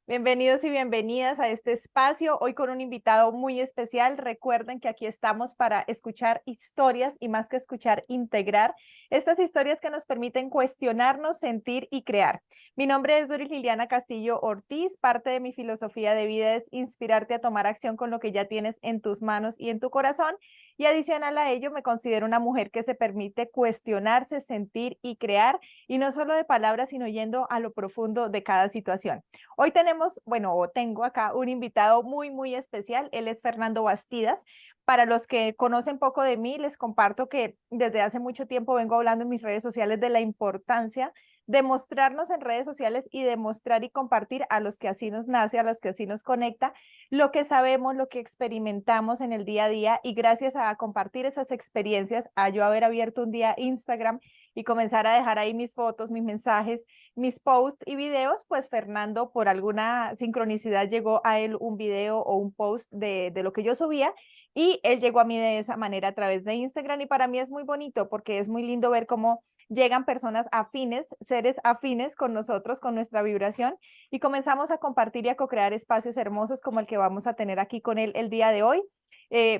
Bienvenidos y bienvenidas a este espacio, hoy con un invitado muy especial. Recuerden que aquí estamos para escuchar historias y más que escuchar, integrar estas historias que nos permiten cuestionarnos, sentir y crear. Mi nombre es Doris Liliana Castillo Ortiz. Parte de mi filosofía de vida es inspirarte a tomar acción con lo que ya tienes en tus manos y en tu corazón. Y adicional a ello, me considero una mujer que se permite cuestionarse, sentir y crear, y no solo de palabras, sino yendo a lo profundo de cada situación. Hoy tenemos, bueno, tengo acá un invitado muy especial. Él es Fernando Bastidas. Para los que conocen poco de mí, les comparto que desde hace mucho tiempo vengo hablando en mis redes sociales de la importancia de mostrarnos en redes sociales y de mostrar y compartir a los que así nos nace, a los que así nos conecta, lo que sabemos, lo que experimentamos en el día a día. Y gracias a compartir esas experiencias, a yo haber abierto un día Instagram y comenzar a dejar ahí mis fotos, mis mensajes, mis posts y videos, pues Fernando, por alguna sincronicidad, llegó a él un video o un post de lo que yo subía, y él llegó a mí de esa manera a través de Instagram. Y para mí es muy bonito porque es muy lindo ver cómo llegan personas afines, seres afines con nosotros, con nuestra vibración, y comenzamos a compartir y a co-crear espacios hermosos como el que vamos a tener aquí con él el día de hoy.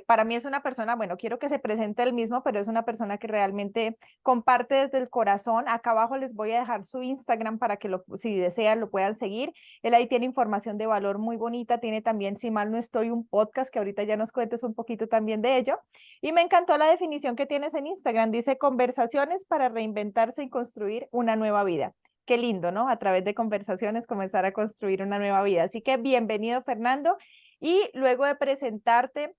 Para mí es una persona, bueno, quiero que se presente él mismo, pero es una persona que realmente comparte desde el corazón. Acá abajo les voy a dejar su Instagram para que si desean lo puedan seguir. Él ahí tiene información de valor muy bonita, tiene también, si mal no estoy, un podcast que ahorita ya nos cuentes un poquito también de ello. Y me encantó la definición que tienes en Instagram, dice conversaciones para reinventarse y construir una nueva vida. Qué lindo, ¿no? A través de conversaciones comenzar a construir una nueva vida. Así que bienvenido, Fernando. Y luego de presentarte,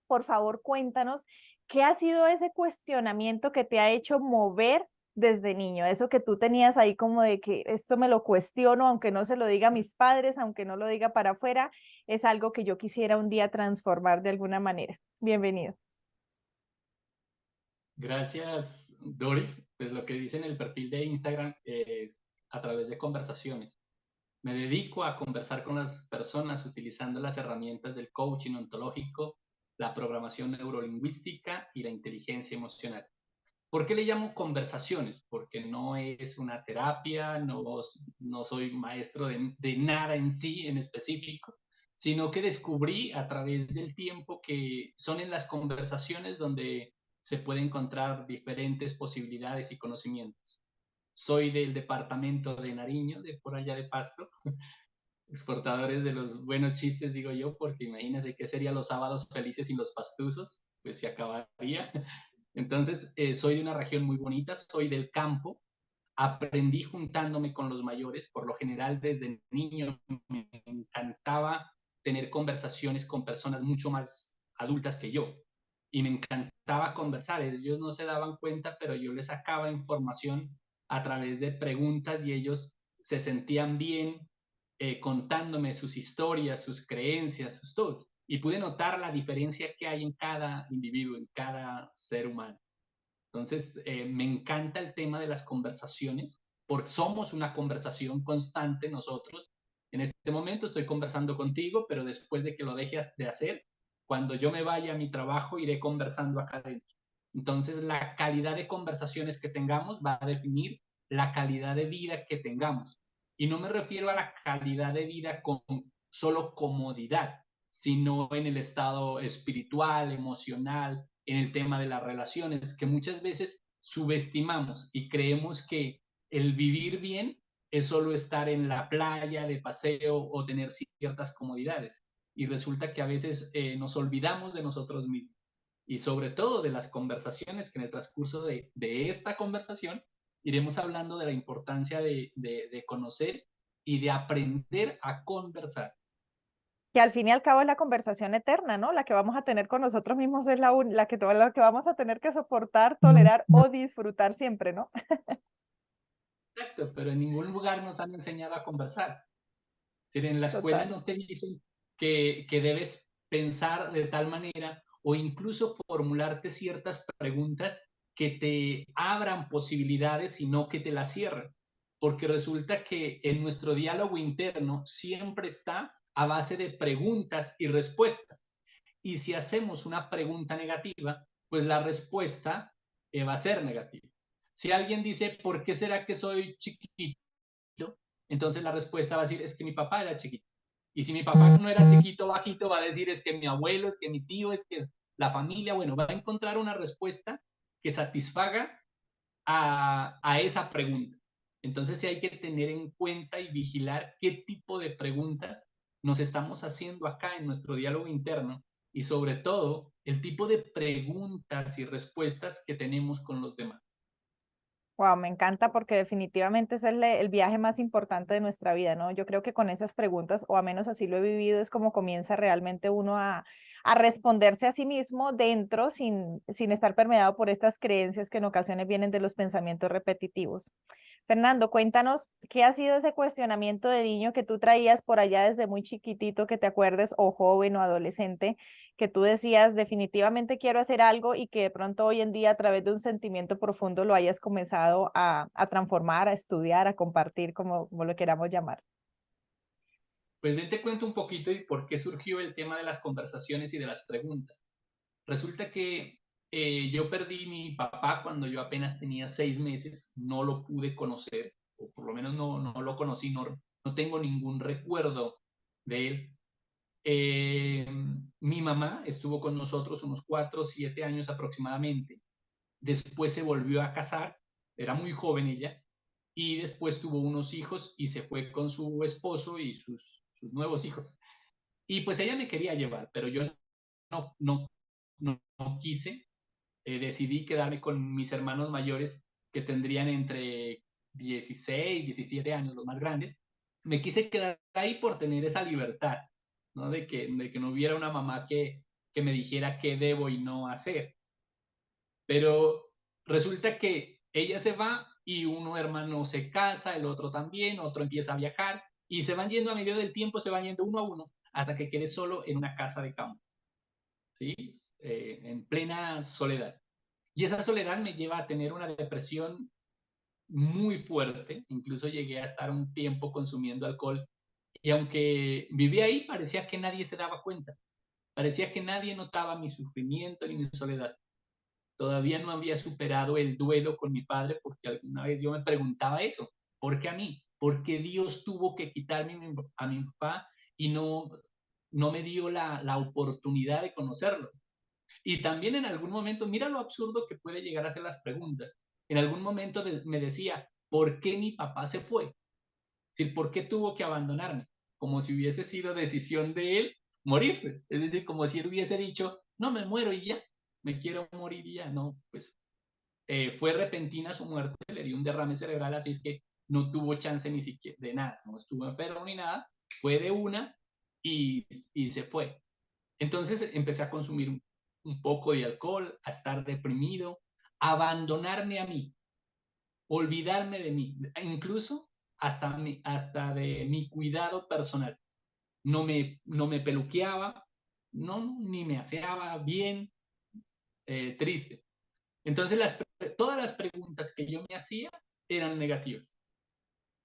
por favor, cuéntanos qué ha sido ese cuestionamiento que te ha hecho mover desde niño, eso que tú tenías ahí como de que esto me lo cuestiono, aunque no se lo diga a mis padres, aunque no lo diga para afuera, es algo que yo quisiera un día transformar de alguna manera. Bienvenido. Gracias, Doris. Pues lo que dice en el perfil de Instagram es a través de conversaciones. Me dedico a conversar con las personas utilizando las herramientas del coaching ontológico, la programación neurolingüística y la inteligencia emocional. ¿Por qué le llamo conversaciones? Porque no es una terapia, no soy maestro de nada en sí, en específico, sino que descubrí a través del tiempo que son en las conversaciones donde se puede encontrar diferentes posibilidades y conocimientos. Soy del departamento de Nariño, de por allá de Pasto, exportadores de los buenos chistes, digo yo, porque imagínense qué serían los sábados felices sin los pastuzos, pues se acabaría. Entonces, soy de una región muy bonita, soy del campo, aprendí juntándome con los mayores, por lo general desde niño me encantaba tener conversaciones con personas mucho más adultas que yo, y me encantaba conversar, ellos no se daban cuenta, pero yo les sacaba información a través de preguntas y ellos se sentían bien contándome sus historias, sus creencias, sus todo. Y pude notar la diferencia que hay en cada individuo, en cada ser humano. Entonces, me encanta el tema de las conversaciones, porque somos una conversación constante nosotros. En este momento estoy conversando contigo, pero después de que lo dejes de hacer, cuando yo me vaya a mi trabajo, iré conversando acá adentro. Entonces, la calidad de conversaciones que tengamos va a definir la calidad de vida que tengamos. Y no me refiero a la calidad de vida con solo comodidad, sino en el estado espiritual, emocional, en el tema de las relaciones, que muchas veces subestimamos y creemos que el vivir bien es solo estar en la playa de paseo o tener ciertas comodidades. Y resulta que a veces nos olvidamos de nosotros mismos y sobre todo de las conversaciones que en el transcurso de esta conversación iremos hablando de la importancia de conocer y de aprender a conversar. Que al fin y al cabo es la conversación eterna, ¿no? La que vamos a tener con nosotros mismos es la que vamos a tener que soportar, tolerar o disfrutar siempre, ¿no? Exacto, pero en ningún lugar nos han enseñado a conversar. Es decir, en la escuela Total. no te dicen que debes pensar de tal manera o incluso formularte ciertas preguntas que te abran posibilidades y no que te las cierren. Porque resulta que en nuestro diálogo interno siempre está a base de preguntas y respuestas. Y si hacemos una pregunta negativa, pues la respuesta va a ser negativa. Si alguien dice, ¿por qué será que soy chiquito? Entonces la respuesta va a decir, es que mi papá era chiquito. Y si mi papá no era chiquito, bajito, va a decir es que mi abuelo, es que mi tío, es que la familia, bueno, va a encontrar una respuesta que satisfaga a esa pregunta. Entonces sí hay que tener en cuenta y vigilar qué tipo de preguntas nos estamos haciendo acá en nuestro diálogo interno y sobre todo el tipo de preguntas y respuestas que tenemos con los demás. Wow, me encanta porque definitivamente es el viaje más importante de nuestra vida, ¿no? Yo creo que con esas preguntas, o a menos así lo he vivido, es como comienza realmente uno a responderse a sí mismo dentro sin estar permeado por estas creencias que en ocasiones vienen de los pensamientos repetitivos. Fernando, cuéntanos qué ha sido ese cuestionamiento de niño que tú traías por allá desde muy chiquitito, que te acuerdes, o joven o adolescente, que tú decías definitivamente quiero hacer algo y que de pronto hoy en día a través de un sentimiento profundo lo hayas comenzado a transformar, a estudiar, a compartir, como lo queramos llamar. Pues ven, te cuento un poquito y por qué surgió el tema de las conversaciones y de las preguntas. Resulta que yo perdí mi papá cuando yo apenas tenía 6 meses, no lo pude conocer, o por lo menos no lo conocí, no tengo ningún recuerdo de él. Eh, Mi mamá estuvo con nosotros unos 4 o 7 años aproximadamente. Después se volvió a casar, era muy joven ella, y después tuvo unos hijos y se fue con su esposo y sus nuevos hijos. Y pues ella me quería llevar, pero yo no, no, no quise. Decidí quedarme con mis hermanos mayores que tendrían entre 16, 17 años, los más grandes. Me quise quedar ahí por tener esa libertad, ¿no? De que no hubiera una mamá que me dijera qué debo y no hacer. Pero resulta que ella se va y uno hermano se casa, el otro también, otro empieza a viajar y se van yendo a medida del tiempo, se van yendo uno a uno hasta que quede solo en una casa de campo, ¿sí? En plena soledad. Y esa soledad me lleva a tener una depresión muy fuerte, incluso llegué a estar un tiempo consumiendo alcohol y aunque vivía ahí parecía que nadie se daba cuenta, parecía que nadie notaba mi sufrimiento ni mi soledad. Todavía no había superado el duelo con mi padre porque alguna vez yo me preguntaba eso, ¿por qué a mí? ¿Por qué Dios tuvo que quitarme a mi papá y no me dio la oportunidad de conocerlo? Y también en algún momento, mira lo absurdo que puede llegar a ser las preguntas. En algún momento me decía, ¿por qué mi papá se fue? Es decir, ¿por qué tuvo que abandonarme? Como si hubiese sido decisión de él morirse. Es decir, como si él hubiese dicho, no me muero y ya, me quiero morir y ya. No, pues fue repentina su muerte, le dio un derrame cerebral, así es que no tuvo chance ni siquiera de nada, no estuvo enfermo ni nada, fue de una y se fue. Entonces empecé a consumir un poco de alcohol, a estar deprimido, a abandonarme a mí, olvidarme de mí, incluso hasta de mi cuidado personal. No me peluqueaba, no, ni me aseaba bien, triste. Entonces todas las preguntas que yo me hacía eran negativas.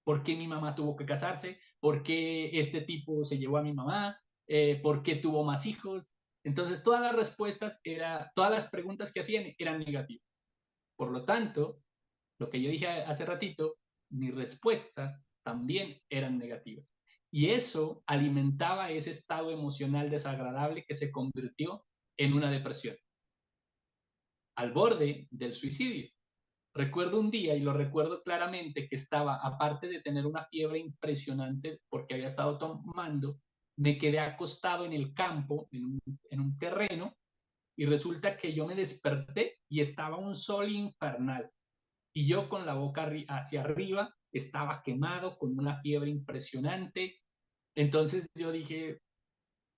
¿Por qué mi mamá tuvo que casarse? ¿Por qué este tipo se llevó a mi mamá? ¿Por qué tuvo más hijos? Entonces todas las preguntas que hacían eran negativas. Por lo tanto, lo que yo dije hace ratito, mis respuestas también eran negativas. Y eso alimentaba ese estado emocional desagradable que se convirtió en una depresión, al borde del suicidio. Recuerdo un día, y lo recuerdo claramente, que estaba, aparte de tener una fiebre impresionante porque había estado tomando, me quedé acostado en el campo, en un terreno, y resulta que yo me desperté y estaba un sol infernal. Y yo con la boca hacia arriba, estaba quemado, con una fiebre impresionante. Entonces yo dije,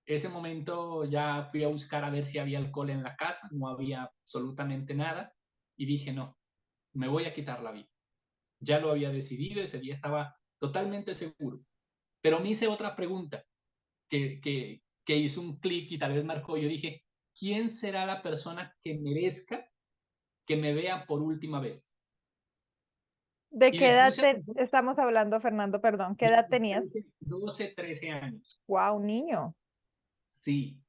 ese momento ya fui a buscar a ver si había alcohol en la casa, no había absolutamente nada, y dije, no, me voy a quitar la vida. Ya lo había decidido, ese día estaba totalmente seguro. Pero me hice otra pregunta que hizo un clic y tal vez marcó. Yo dije, ¿quién será la persona que merezca que me vea por última vez? ¿De Y qué me edad puse a pensar, estamos hablando, Fernando? Perdón, ¿qué de edad tenías? 12, 13 años. Wow, niño. Sí.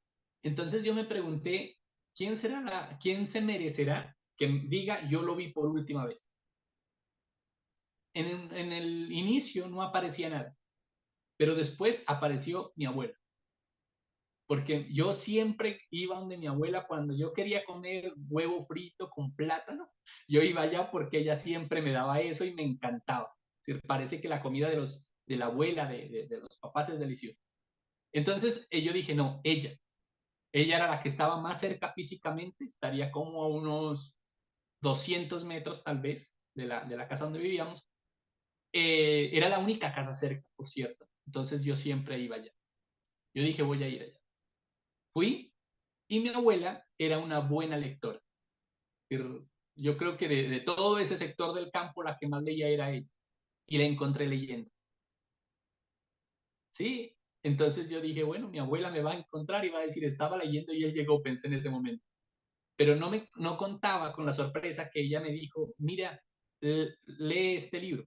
Entonces yo me pregunté, ¿quién se merecerá que diga yo lo vi por última vez? En el inicio no aparecía nada. Pero después apareció mi abuela, porque yo siempre iba donde mi abuela cuando yo quería comer huevo frito con plátano, yo iba allá porque ella siempre me daba eso y me encantaba. Es decir, parece que la comida de la abuela, de los papás es deliciosa. Entonces yo dije, no, ella era la que estaba más cerca físicamente, estaría como a unos 200 metros tal vez de la casa donde vivíamos. Era la única casa cerca, por cierto. Entonces yo siempre iba allá. Yo dije, voy a ir allá. Fui y mi abuela era una buena lectora. Yo creo que de todo ese sector del campo la que más leía era ella. Y la encontré leyendo. Sí, entonces yo dije, bueno, mi abuela me va a encontrar y va a decir, estaba leyendo y él llegó, pensé en ese momento. Pero no contaba con la sorpresa que ella me dijo, mira, lee este libro,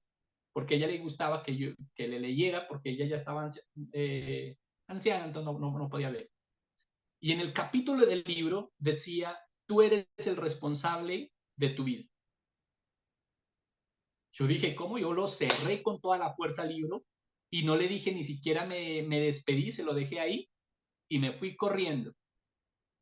porque a ella le gustaba que le leyera, porque ella ya estaba anciana, entonces no podía leer. Y en el capítulo del libro decía, tú eres el responsable de tu vida. Yo dije, ¿cómo? Yo lo cerré con toda la fuerza al libro y no le dije ni siquiera me despedí, se lo dejé ahí y me fui corriendo.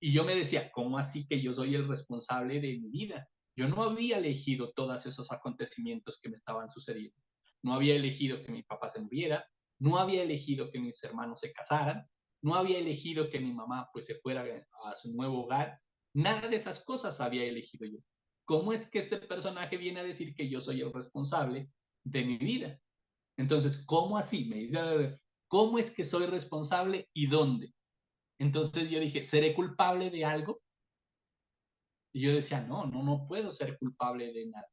Y yo me decía, ¿cómo así que yo soy el responsable de mi vida? Yo no había elegido todos esos acontecimientos que me estaban sucediendo. No había elegido que mi papá se muriera, no había elegido que mis hermanos se casaran, no había elegido que mi mamá pues se fuera a su nuevo hogar. Nada de esas cosas había elegido yo. ¿Cómo es que este personaje viene a decir que yo soy el responsable de mi vida? Entonces, ¿cómo así? Me dice, ¿cómo es que soy responsable y dónde? Entonces yo dije, ¿seré culpable de algo? Y yo decía, no puedo ser culpable de nada.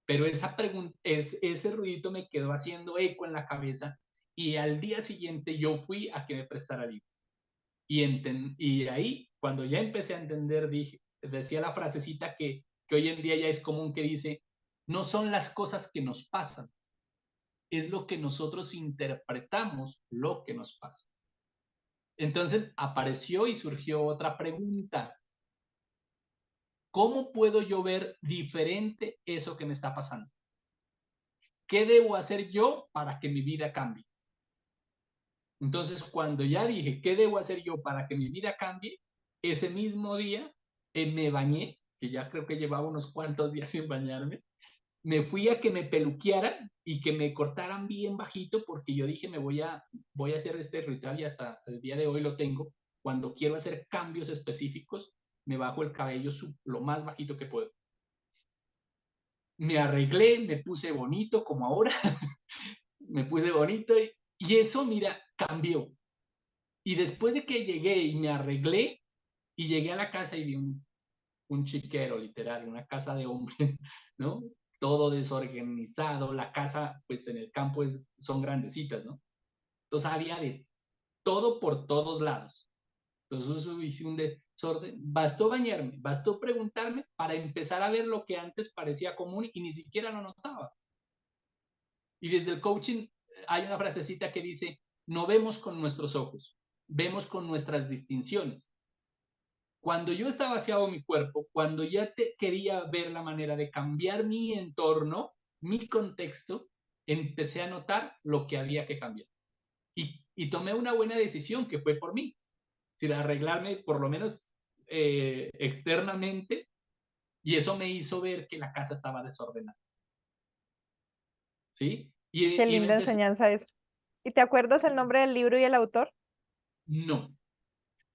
Pero esa pregunta, ese ruidito me quedó haciendo eco en la cabeza y al día siguiente yo fui a que me prestara libro. Y ahí, cuando ya empecé a entender, decía la frasecita que hoy en día ya es común que dice, no son las cosas que nos pasan, es lo que nosotros interpretamos lo que nos pasa. Entonces apareció y surgió otra pregunta. ¿Cómo puedo yo ver diferente eso que me está pasando? ¿Qué debo hacer yo para que mi vida cambie? Entonces, cuando ya dije, ¿qué debo hacer yo para que mi vida cambie? Ese mismo día me bañé, que ya creo que llevaba unos cuantos días sin bañarme, me fui a que me peluquearan y que me cortaran bien bajito porque yo dije, voy a hacer este ritual y hasta el día de hoy lo tengo. Cuando quiero hacer cambios específicos, me bajo el cabello lo más bajito que puedo. Me arreglé, me puse bonito como ahora, me puse bonito y eso, mira, cambió. Y después de que llegué y me arreglé y llegué a la casa y vi un chiquero, literal, una casa de hombre, ¿no? Todo desorganizado, la casa, pues en el campo son grandecitas, ¿no? Entonces había de todo por todos lados. Entonces hice un desorden. Bastó bañarme, bastó preguntarme para empezar a ver lo que antes parecía común y ni siquiera lo notaba. Y desde el coaching hay una frasecita que dice, no vemos con nuestros ojos, vemos con nuestras distinciones. Cuando yo estaba vaciado mi cuerpo, cuando ya quería ver la manera de cambiar mi entorno, mi contexto, empecé a notar lo que había que cambiar. Y tomé una buena decisión que fue por mí, sin arreglarme por lo menos externamente, y eso me hizo ver que la casa estaba desordenada. ¿Sí? Qué Y me linda empezó, enseñanza eso. ¿Y te acuerdas el nombre del libro y el autor? no,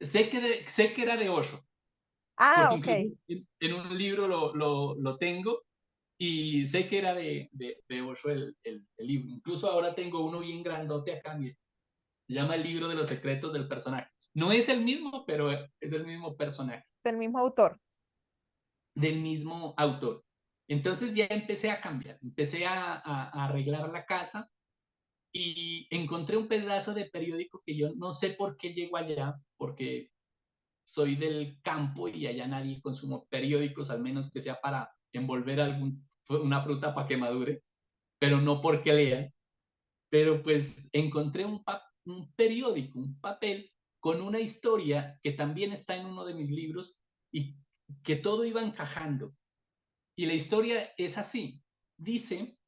sé que era de Osho, Ah, porque ok. incluso en un libro lo tengo y sé que era de Osho el libro. Incluso ahora tengo uno bien grandote acá, mire, se llama El libro de los secretos del personaje. No es el mismo, pero es el mismo personaje, Del mismo autor. del mismo autor. Entonces ya empecé a cambiar, empecé a arreglar la casa y encontré un pedazo de periódico que yo no sé por qué llegó allá, porque soy del campo y allá nadie consume periódicos, al menos que sea para envolver una fruta para que madure, pero no porque lean. Pero pues encontré un periódico, un papel con una historia que también está en uno de mis libros y que todo iba encajando. Y la historia es así. Dice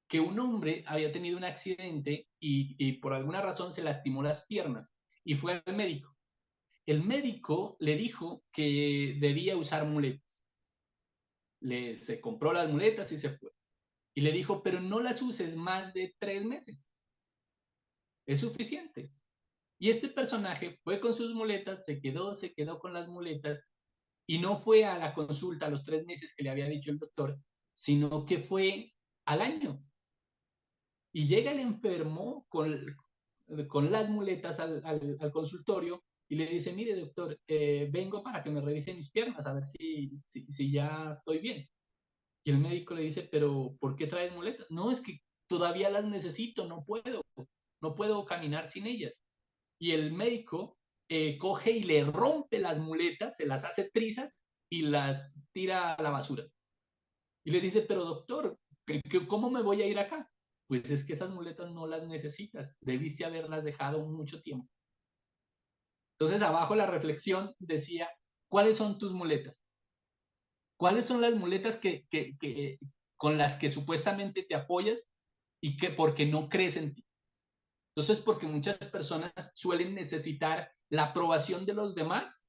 que un hombre había tenido un accidente y por alguna razón se lastimó las piernas y fue al médico. El médico le dijo que debía usar muletas. Se compró las muletas y se fue. Y le dijo, pero no las uses más de 3 meses. Es suficiente. Y este personaje fue con sus muletas, se quedó con las muletas y no fue a la consulta a los 3 meses que le había dicho el doctor, sino que fue al año. Y llega el enfermo con las muletas al consultorio y le dice, mire doctor, vengo para que me revise mis piernas, a ver si ya estoy bien. Y el médico le dice, pero ¿por qué traes muletas? No, es que todavía las necesito, no puedo caminar sin ellas. Y el médico coge y le rompe las muletas, se las hace trizas y las tira a la basura. Y le dice, pero doctor, ¿cómo me voy a ir acá? Pues es que esas muletas no las necesitas, debiste haberlas dejado mucho tiempo. Entonces abajo la reflexión decía, ¿cuáles son tus muletas? ¿Cuáles son las muletas con las que supuestamente te apoyas y que porque no crees en ti? Entonces, porque muchas personas suelen necesitar la aprobación de los demás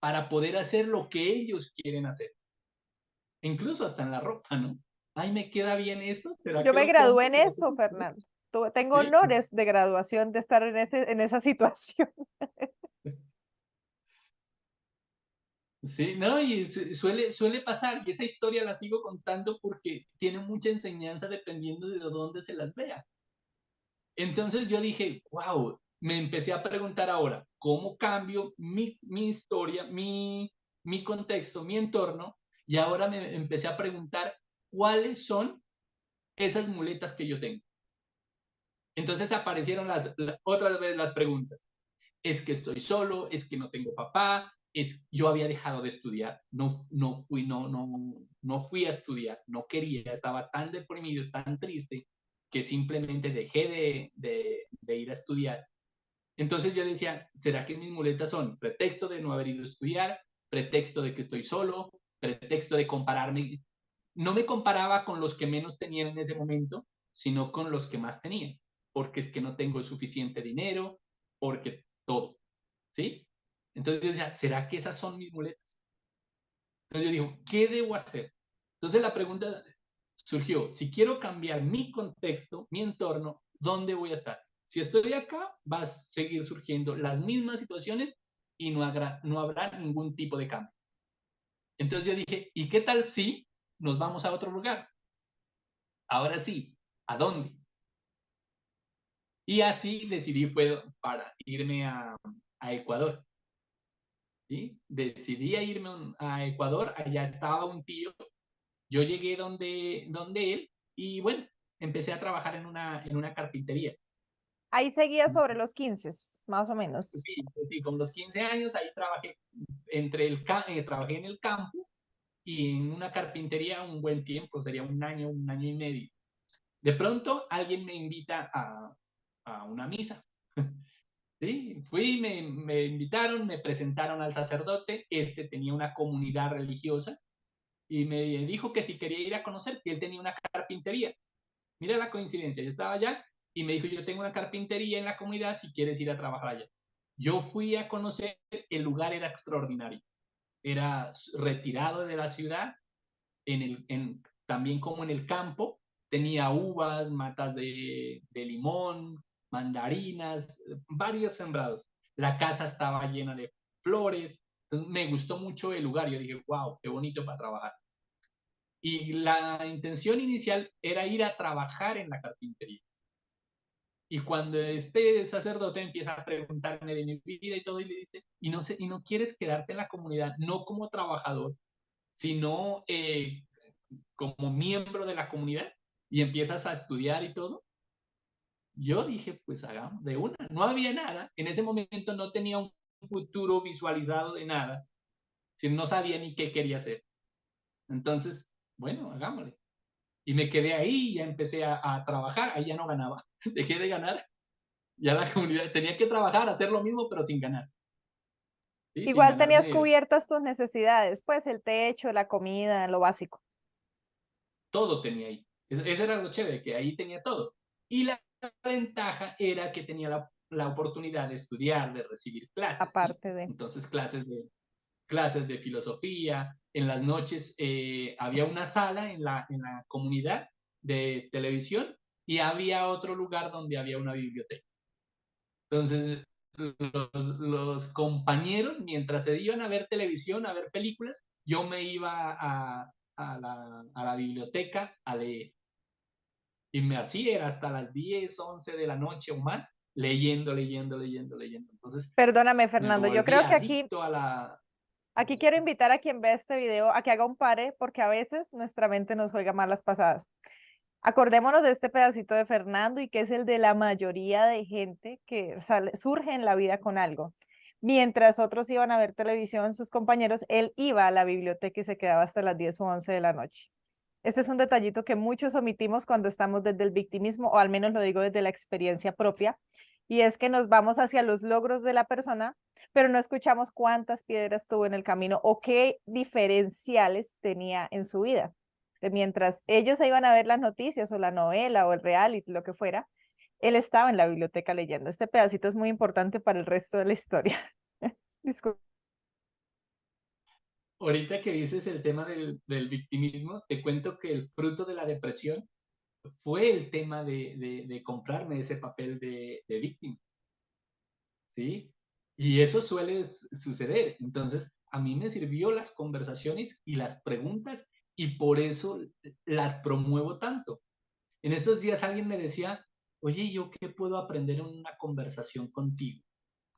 para poder hacer lo que ellos quieren hacer. Incluso hasta en la ropa, ¿no? Ay, ¿me queda bien esto? ¿Será Yo que me lo gradué compro? en ¿Será que eso, lo compro? Fernando. Tengo Sí, honores de graduación de estar en esa situación. sí, no, y suele pasar, y esa historia la sigo contando porque tiene mucha enseñanza dependiendo de dónde se las vea. Entonces yo dije, wow, me empecé a preguntar ahora, ¿cómo cambio mi historia, mi contexto, mi entorno? Y ahora me empecé a preguntar cuáles son esas muletas que yo tengo. Entonces aparecieron otra vez las preguntas. Es que estoy solo, es que no tengo papá, yo había dejado de estudiar, no fui a estudiar, no quería, estaba tan deprimido, tan triste, que simplemente dejé de ir a estudiar. Entonces yo decía, ¿será que mis muletas son pretexto de no haber ido a estudiar, pretexto de que estoy solo, pretexto de compararme? No me comparaba con los que menos tenían en ese momento, sino con los que más tenían, porque es que no tengo suficiente dinero, porque todo, ¿sí? Entonces yo decía, ¿será que esas son mis muletas? Entonces yo digo, ¿qué debo hacer? Entonces la pregunta surgió, si quiero cambiar mi contexto, mi entorno, ¿dónde voy a estar? Si estoy acá, va a seguir surgiendo las mismas situaciones y no habrá ningún tipo de cambio. Entonces yo dije, ¿y qué tal si nos vamos a otro lugar? Ahora sí, ¿a dónde? Y así decidí fue para irme a Ecuador. ¿Sí? Decidí irme a Ecuador, allá estaba un tío, yo llegué donde él y bueno, empecé a trabajar en una carpintería. Ahí seguía sobre los 15, más o menos. Sí, sí, con los 15 años ahí trabajé, trabajé en el campo y en una carpintería un buen tiempo, sería un año y medio. De pronto alguien me invita a una misa. Sí, fui, me invitaron, me presentaron al sacerdote, tenía una comunidad religiosa y me dijo que si quería ir a conocer, que él tenía una carpintería. Mira la coincidencia, yo estaba allá y me dijo, yo tengo una carpintería en la comunidad si quieres ir a trabajar allá. Yo fui a conocer, el lugar era extraordinario, era retirado de la ciudad, también como en el campo, tenía uvas, matas de limón, mandarinas, varios sembrados. La casa estaba llena de flores, entonces me gustó mucho el lugar, yo dije, wow, qué bonito para trabajar. Y la intención inicial era ir a trabajar en la carpintería. Y cuando este sacerdote empieza a preguntarme de mi vida y todo, y le dice, y no quieres quedarte en la comunidad, no como trabajador, sino como miembro de la comunidad, y empiezas a estudiar y todo. Yo dije, pues hagamos de una. No había nada. En ese momento no tenía un futuro visualizado de nada. Si no sabía ni qué quería hacer. Entonces, bueno, hagámosle. Y me quedé ahí y ya empecé a trabajar. Ahí ya no ganaba. Dejé de ganar. Ya la comunidad tenía que trabajar, hacer lo mismo, pero sin ganar. ¿Sí? Sin Igual ganar tenías dinero. cubiertas tus necesidades, pues el techo, la comida, lo básico. Todo tenía ahí. Eso era lo chévere, que ahí tenía todo. Y la ventaja era que tenía la oportunidad de estudiar, de recibir clases, ¿sí? aparte de. Entonces, clases de filosofía. En las noches había una sala en la comunidad de televisión y había otro lugar donde había una biblioteca. Entonces, los compañeros, mientras se iban a ver televisión, a ver películas, yo me iba a la biblioteca a leer. Y me hacía era hasta las 10 11 de la noche o más, leyendo, leyendo, leyendo, leyendo. Entonces, Perdóname, me Fernando, yo volví creo que aquí, adicto a la... aquí quiero invitar a quien vea este video a que haga un pare, porque a veces nuestra mente nos juega malas pasadas. Acordémonos de este pedacito de Fernando y que es el de la mayoría de gente que surge en la vida con algo. Mientras otros iban a ver televisión, sus compañeros, él iba a la biblioteca y se quedaba hasta las 10 o 11 de la noche. Este es un detallito que muchos omitimos cuando estamos desde el victimismo, o al menos lo digo desde la experiencia propia, y es que nos vamos hacia los logros de la persona, pero no escuchamos cuántas piedras tuvo en el camino o qué diferenciales tenía en su vida. De mientras ellos se iban a ver las noticias o la novela o el reality, lo que fuera, él estaba en la biblioteca leyendo. Este pedacito es muy importante para el resto de la historia. Disculpa. Ahorita que dices el tema del victimismo, te cuento que el fruto de la depresión fue el tema de comprarme ese papel de víctima, ¿sí? Y eso suele suceder. Entonces, a mí me sirvió las conversaciones y las preguntas y por eso las promuevo tanto. En estos días alguien me decía, oye, ¿yo qué puedo aprender en una conversación contigo?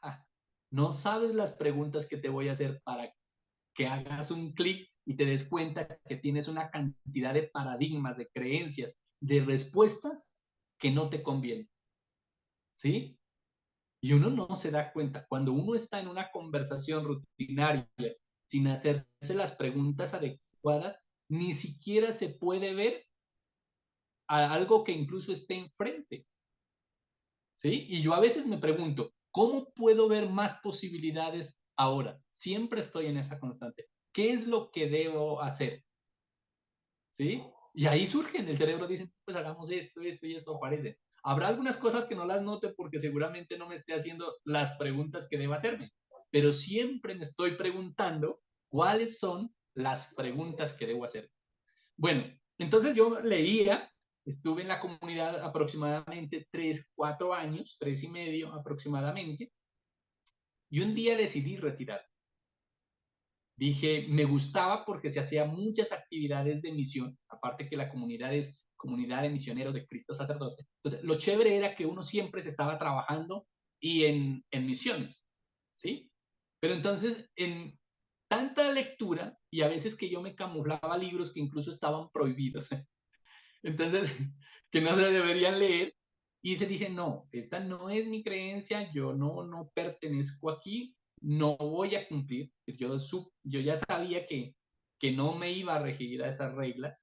Ah, no sabes las preguntas que te voy a hacer para que hagas un clic y te des cuenta que tienes una cantidad de paradigmas, de creencias, de respuestas que no te convienen, ¿sí? Y uno no se da cuenta. Cuando uno está en una conversación rutinaria, sin hacerse las preguntas adecuadas, ni siquiera se puede ver a algo que incluso esté enfrente, ¿sí? Y yo a veces me pregunto, ¿cómo puedo ver más posibilidades ahora? Siempre estoy en esa constante. ¿Qué es lo que debo hacer? ¿Sí? Y ahí surgen, el cerebro dice, pues hagamos esto, esto y esto aparece. Habrá algunas cosas que no las note porque seguramente no me esté haciendo las preguntas que deba hacerme, pero siempre me estoy preguntando cuáles son las preguntas que debo hacer. Bueno, entonces yo leía, estuve en la comunidad aproximadamente 3 4 años, 3 y medio aproximadamente, y un día decidí retirar. Dije, me gustaba porque se hacían muchas actividades de misión, aparte que la comunidad es comunidad de misioneros de Cristo sacerdote. Entonces, lo chévere era que uno siempre se estaba trabajando y en misiones, ¿sí? Pero entonces, en tanta lectura, y a veces que yo me camuflaba libros que incluso estaban prohibidos, entonces, que no se deberían leer, y se dice, no, esta no es mi creencia, yo no pertenezco aquí, no voy a cumplir. Yo ya sabía que no me iba a regir a esas reglas,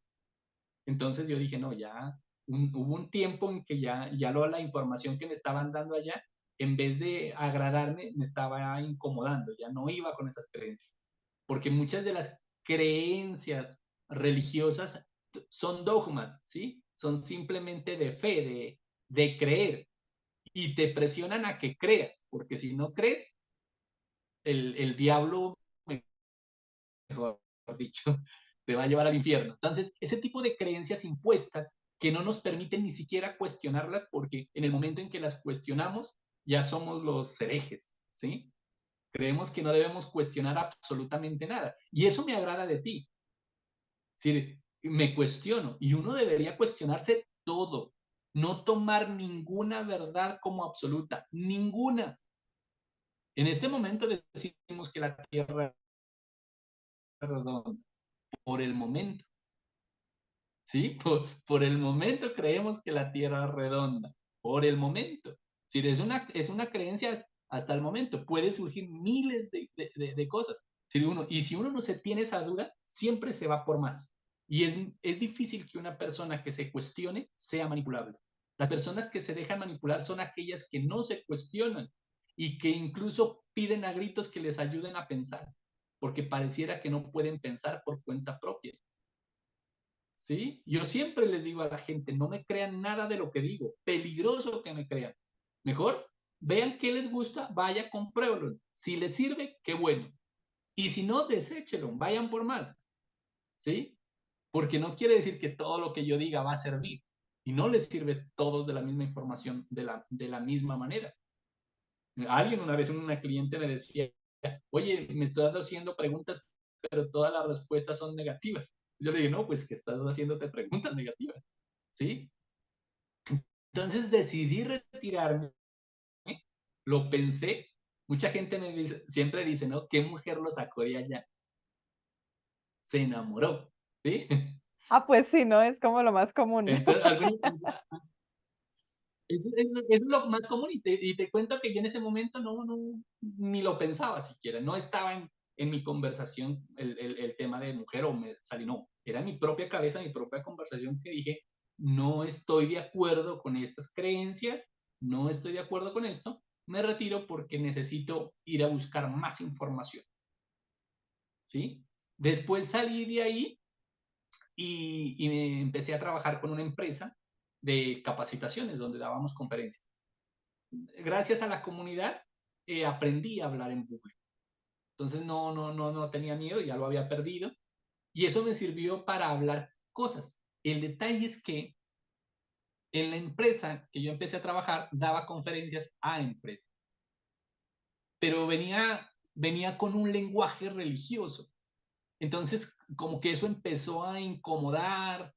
entonces yo dije, no, ya hubo un tiempo en que la información que me estaban dando allá, en vez de agradarme, me estaba incomodando, ya no iba con esas creencias, porque muchas de las creencias religiosas son dogmas, ¿sí? Son simplemente de fe, de creer, y te presionan a que creas, porque si no crees, el diablo, mejor dicho, te va a llevar al infierno. Entonces, ese tipo de creencias impuestas que no nos permiten ni siquiera cuestionarlas, porque en el momento en que las cuestionamos, ya somos los herejes, ¿sí? Creemos que no debemos cuestionar absolutamente nada. Y eso me agrada de ti. Es decir, me cuestiono y uno debería cuestionarse todo, no tomar ninguna verdad como absoluta, ninguna. En este momento decimos que la Tierra es redonda, por el momento, ¿sí? Por el momento creemos que la Tierra es redonda, por el momento. Si es una creencia hasta el momento, puede surgir miles de cosas. Y si uno no se tiene esa duda, siempre se va por más. Y es difícil que una persona que se cuestione sea manipulable. Las personas que se dejan manipular son aquellas que no se cuestionan y que incluso piden a gritos que les ayuden a pensar, porque pareciera que no pueden pensar por cuenta propia. ¿sí? Yo siempre les digo a la gente, no me crean nada de lo que digo, peligroso que me crean. Mejor vean qué les gusta, vaya, compruébalo. Si les sirve, qué bueno. Y si no, deséchelo, vayan por más, ¿sí? Porque no quiere decir que todo lo que yo diga va a servir. Y no les sirve todos de la misma información de la misma manera. Alguien una vez, una cliente me decía, oye, me estás haciendo preguntas, pero todas las respuestas son negativas. Yo le dije, no, pues que estás haciéndote preguntas negativas, ¿sí? Entonces decidí retirarme, lo pensé. Mucha gente me dice, siempre dice, ¿no? ¿Qué mujer lo sacó de allá? Se enamoró, ¿sí? Ah, pues sí, ¿no? Es como lo más común. Entonces, es lo más común y te cuento que yo en ese momento no, ni lo pensaba siquiera, no estaba en mi conversación el tema de mujer o me salí, no, era mi propia cabeza, mi propia conversación que dije, no estoy de acuerdo con estas creencias, no estoy de acuerdo con esto, me retiro porque necesito ir a buscar más información, ¿sí? Después salí de ahí y me empecé a trabajar con una empresa de capacitaciones donde dábamos conferencias. Gracias a la comunidad aprendí a hablar en público. Entonces no tenía miedo, ya lo había perdido. Y eso me sirvió para hablar cosas. El detalle es que en la empresa que yo empecé a trabajar, daba conferencias a empresas, pero venía con un lenguaje religioso. Entonces, como que eso empezó a incomodar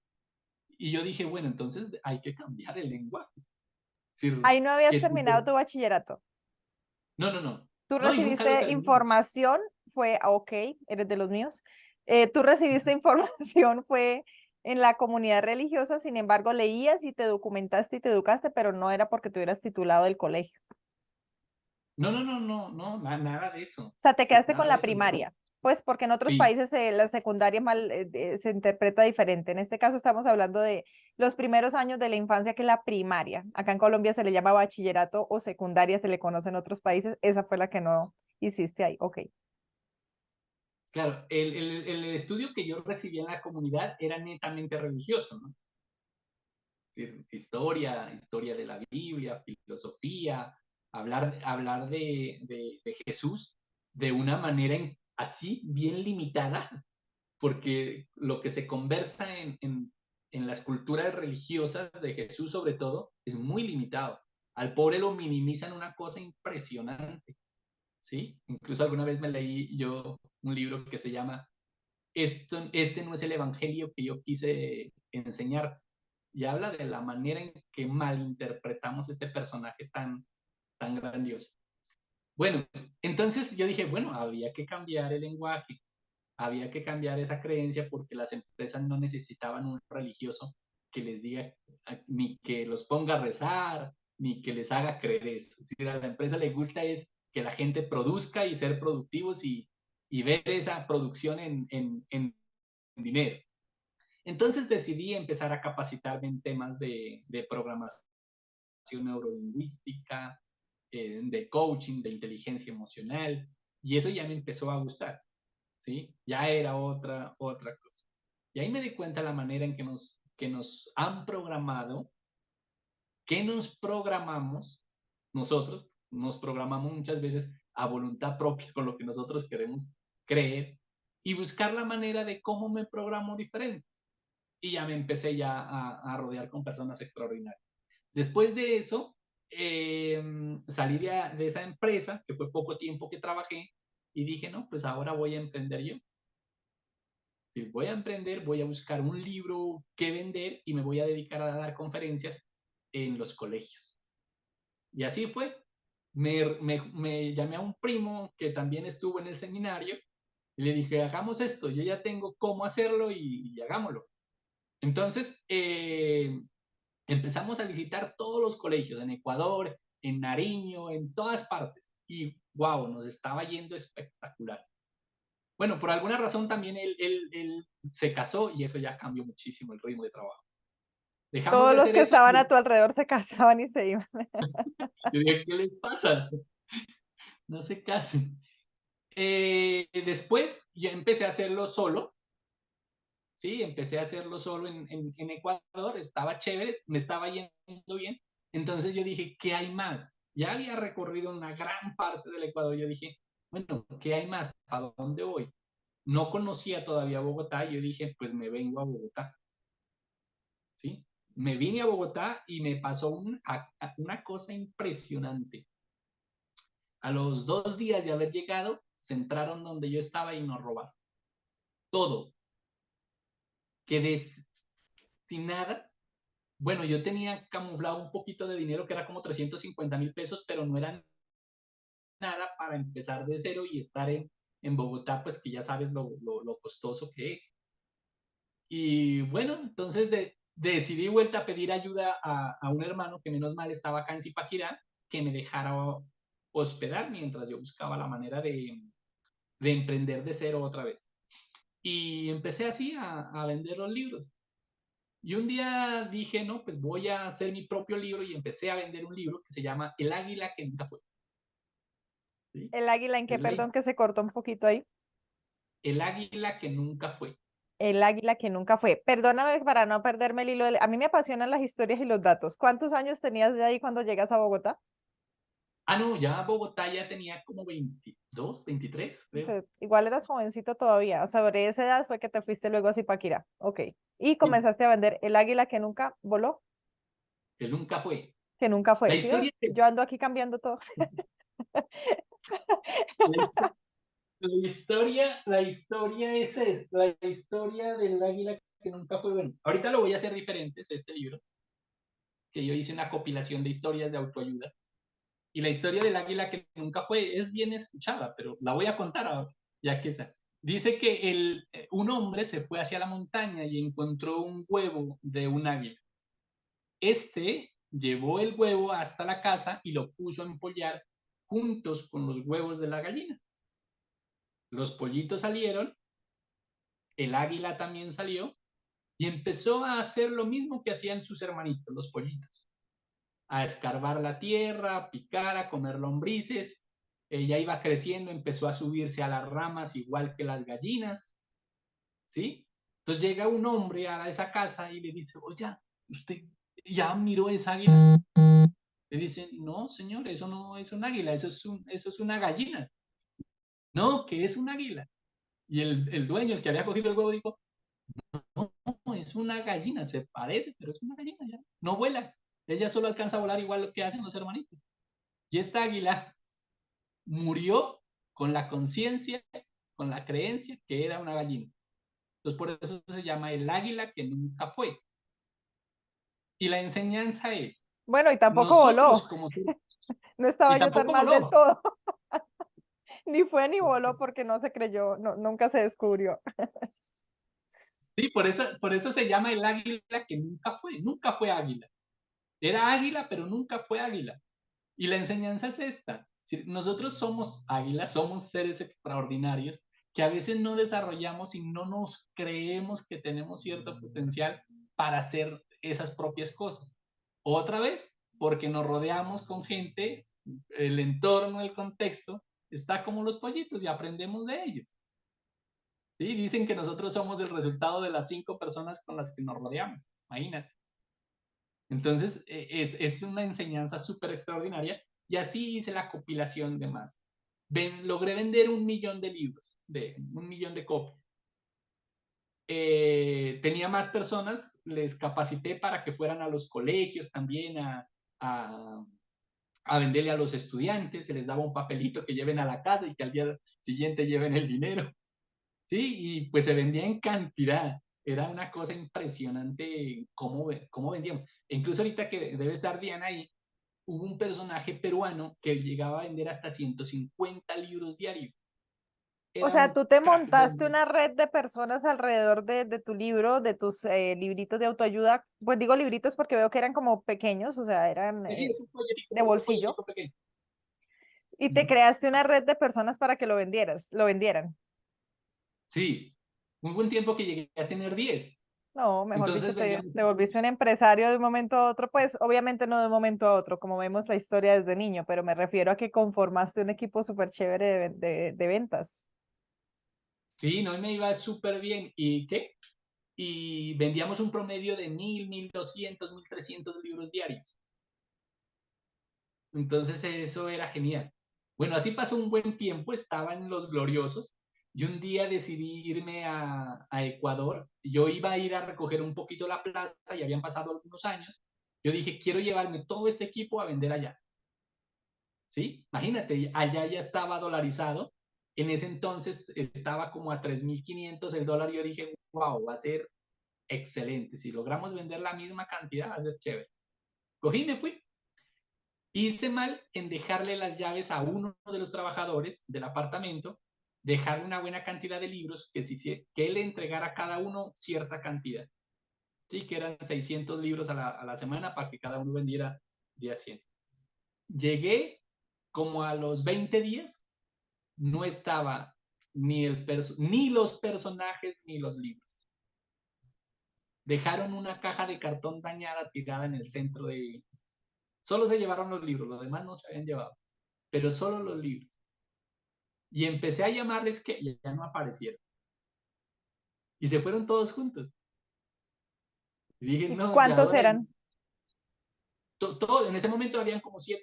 y yo dije, bueno, entonces hay que cambiar el lenguaje. Es decir, Ahí no habías ¿qué terminado tipo? tu bachillerato. No, no, no. Tú No, y nunca lo recibiste terminé. información, fue, ok, eres de los míos. Tú recibiste información, fue en la comunidad religiosa, sin embargo, leías y te documentaste y te educaste, pero no era porque tuvieras titulado del colegio. Nada de eso. O sea, te quedaste con Nada de la eso. Yo, primaria, pues porque en otros sí. países la secundaria se interpreta diferente. En este caso estamos hablando de los primeros años de la infancia, que es la primaria. Acá en Colombia se le llama bachillerato o secundaria, se le conoce en otros países. Esa fue la que no hiciste ahí. Ok. Claro, el estudio que yo recibí en la comunidad era netamente religioso, ¿no? Es decir, historia de la Biblia, filosofía, hablar de Jesús de una manera así, bien limitada, porque lo que se conversa en las culturas religiosas de Jesús sobre todo es muy limitado. Al pobre lo minimizan una cosa impresionante, ¿sí? Incluso alguna vez me leí yo un libro que se llama Este no es el evangelio que yo quise enseñar, y habla de la manera en que malinterpretamos este personaje tan grandioso. Bueno, entonces yo dije, bueno, había que cambiar el lenguaje, había que cambiar esa creencia porque las empresas no necesitaban un religioso que les diga ni que los ponga a rezar, ni que les haga creer eso. Es decir, a la empresa le gusta es que la gente produzca y ser productivos y ver esa producción en dinero. Entonces decidí empezar a capacitarme en temas de programación neurolingüística, de coaching, de inteligencia emocional, y eso ya me empezó a gustar, ¿sí? Ya era otra cosa. Y ahí me di cuenta la manera en que nos han programado, que nos programamos nosotros, nos programamos muchas veces a voluntad propia con lo que nosotros queremos creer y buscar la manera de cómo me programo diferente. Y ya me empecé ya a rodear con personas extraordinarias. Después de eso, salí de esa empresa, que fue poco tiempo que trabajé, y dije, no, pues ahora voy a emprender yo. Si voy a emprender, voy a buscar un libro que vender y me voy a dedicar a dar conferencias en los colegios. Y así fue. Me llamé a un primo que también estuvo en el seminario y le dije, hagamos esto, yo ya tengo cómo hacerlo y hagámoslo. Entonces, empezamos a visitar todos los colegios en Ecuador, en Nariño, en todas partes. Y wow, nos estaba yendo espectacular. Bueno, por alguna razón también él se casó y eso ya cambió muchísimo el ritmo de trabajo. Dejamos Todos de los hacer que eso estaban a y tu alrededor se casaban y se iban. yo dije, ¿qué les pasa? No se casen. Después ya empecé a hacerlo solo ¿sí? Empecé a hacerlo solo en Ecuador, estaba chévere, me estaba yendo bien. Entonces yo dije, ¿qué hay más? Ya había recorrido una gran parte del Ecuador. Yo dije, bueno, ¿qué hay más? ¿A dónde voy? No conocía todavía Bogotá y yo dije, pues me vengo a Bogotá, ¿sí? Me vine a Bogotá y me pasó una cosa impresionante. A los 2 días de haber llegado, se entraron donde yo estaba y nos robaron. Todo. Quedé sin nada. Bueno, yo tenía camuflado un poquito de dinero que era como 350.000 pesos, pero no era nada para empezar de cero y estar en Bogotá, pues que ya sabes lo costoso que es. Y bueno, entonces decidí vuelta a pedir ayuda a un hermano que menos mal estaba acá en Zipaquirá, que me dejara hospedar mientras yo buscaba la manera de emprender de cero otra vez. Y empecé así a vender los libros. Y un día dije, no, pues voy a hacer mi propio libro y empecé a vender un libro que se llama El águila que nunca fue. ¿Sí? ¿El águila en qué? Es la, Perdón que se cortó un poquito ahí. el águila que nunca fue. El águila que nunca fue. Perdóname para no perderme el hilo. A mí me apasionan las historias y los datos. ¿Cuántos años tenías ya ahí cuando llegas a Bogotá? Ah, no, ya Bogotá ya tenía como 22, 23, creo. Pues, igual eras jovencito todavía. Sobre esa edad fue que te fuiste luego a Zipaquirá. Ok. Y Sí, comenzaste a vender el águila que nunca voló, que nunca fue. que nunca La fue. ¿Sí ve? historia, Yo ando aquí cambiando todo. la, la historia es esta, la historia del águila que nunca fue. Bueno, ahorita lo voy a hacer diferente, es este libro, que yo hice una compilación de historias de autoayuda. Y la historia del águila que nunca fue es bien escuchada, pero la voy a contar ahora, ya que está. Dice que un hombre se fue hacia la montaña y encontró un huevo de un águila. Este llevó el huevo hasta la casa y lo puso a empollar juntos con los huevos de la gallina. Los pollitos salieron, el águila también salió y empezó a hacer lo mismo que hacían sus hermanitos, los pollitos, a escarbar la tierra, a picar, a comer lombrices. Ella iba creciendo, empezó a subirse a las ramas igual que las gallinas, ¿sí? Entonces llega un hombre a esa casa y le dice, oiga, ¿usted ya miró esa águila? Le dicen, no, señor, eso no es un águila, eso es una gallina. No, que es un águila. Y el dueño, el que había cogido el huevo, dijo, no, no, es una gallina, se parece, pero es una gallina ya. No vuela. Ella solo alcanza a volar igual que hacen los hermanitos. Y esta águila murió con la conciencia, con la creencia que era una gallina. Entonces por eso se llama el águila que nunca fue. Y la enseñanza es, Bueno, y tampoco nosotros voló. como... No estaba Y yo tan tampoco mal del voló. todo. Ni fue ni voló porque no se creyó, no, nunca se descubrió. Sí, por eso se llama el águila que nunca fue águila. Era águila, pero nunca fue águila. Y la enseñanza es esta. Si nosotros somos águilas, somos seres extraordinarios que a veces no desarrollamos y no nos creemos que tenemos cierto potencial para hacer esas propias cosas. Otra vez, porque nos rodeamos con gente, el entorno, el contexto, está como los pollitos y aprendemos de ellos. ¿Sí? Dicen que nosotros somos el resultado de las 5 personas con las que nos rodeamos. Imagínate. Entonces, es una enseñanza súper extraordinaria y así hice la compilación de más. Logré vender 1 millón de libros, de 1 millón de copias. Tenía más personas, les capacité para que fueran a los colegios también a, a venderle a los estudiantes, se les daba un papelito que lleven a la casa y que al día siguiente lleven el dinero. Sí, y pues se vendía en cantidad. Era una cosa impresionante cómo vendíamos. E incluso ahorita que debe estar Diana ahí, hubo un personaje peruano que llegaba a vender hasta 150 libros diarios. O Era sea, un tú te crack montaste vendedor. una red de personas alrededor de tu libro, de tus libritos de autoayuda. Pues digo libritos porque veo que eran como pequeños, o sea, eran Sí, de es un bolsillo. folletico pequeño. Y te Ujú. creaste una red de personas para que lo vendieran. Sí, hubo un tiempo que llegué a tener 10. No, mejor dicho, Entonces te vendíamos. volviste un empresario de un momento a otro, pues obviamente no de un momento a otro, como vemos la historia desde niño, pero me refiero a que conformaste un equipo súper chévere de ventas. Sí, no me iba súper bien. ¿Y qué? y vendíamos un promedio de 1.200, 1.300 libros diarios. Entonces eso era genial. Bueno, así pasó un buen tiempo, estaba en los gloriosos, y un día decidí irme a Ecuador. Yo iba a ir a recoger un poquito la plaza y habían pasado algunos años. Yo dije, quiero llevarme todo este equipo a vender allá. ¿Sí? Imagínate, allá ya estaba dolarizado. En ese entonces estaba como a 3.500 el dólar. Yo dije, wow, va a ser excelente. Si logramos vender la misma cantidad, va a ser chévere. Cogí y me fui. Hice mal en dejarle las llaves a uno de los trabajadores del apartamento, dejarle una buena cantidad de libros, que él le entregara a cada uno cierta cantidad. Sí, que eran 600 libros a la semana para que cada uno vendiera día 100. Llegué como a los 20 días, no estaba ni los personajes ni los libros. Dejaron una caja de cartón dañada tirada en el centro de... Solo se llevaron los libros, los demás no se habían llevado, pero solo los libros. Y empecé a llamarles que ya no aparecieron. Y se fueron todos juntos. Y dije, ¿Y no, ya cuántos ahora... eran? Todo, en ese momento habían como 7.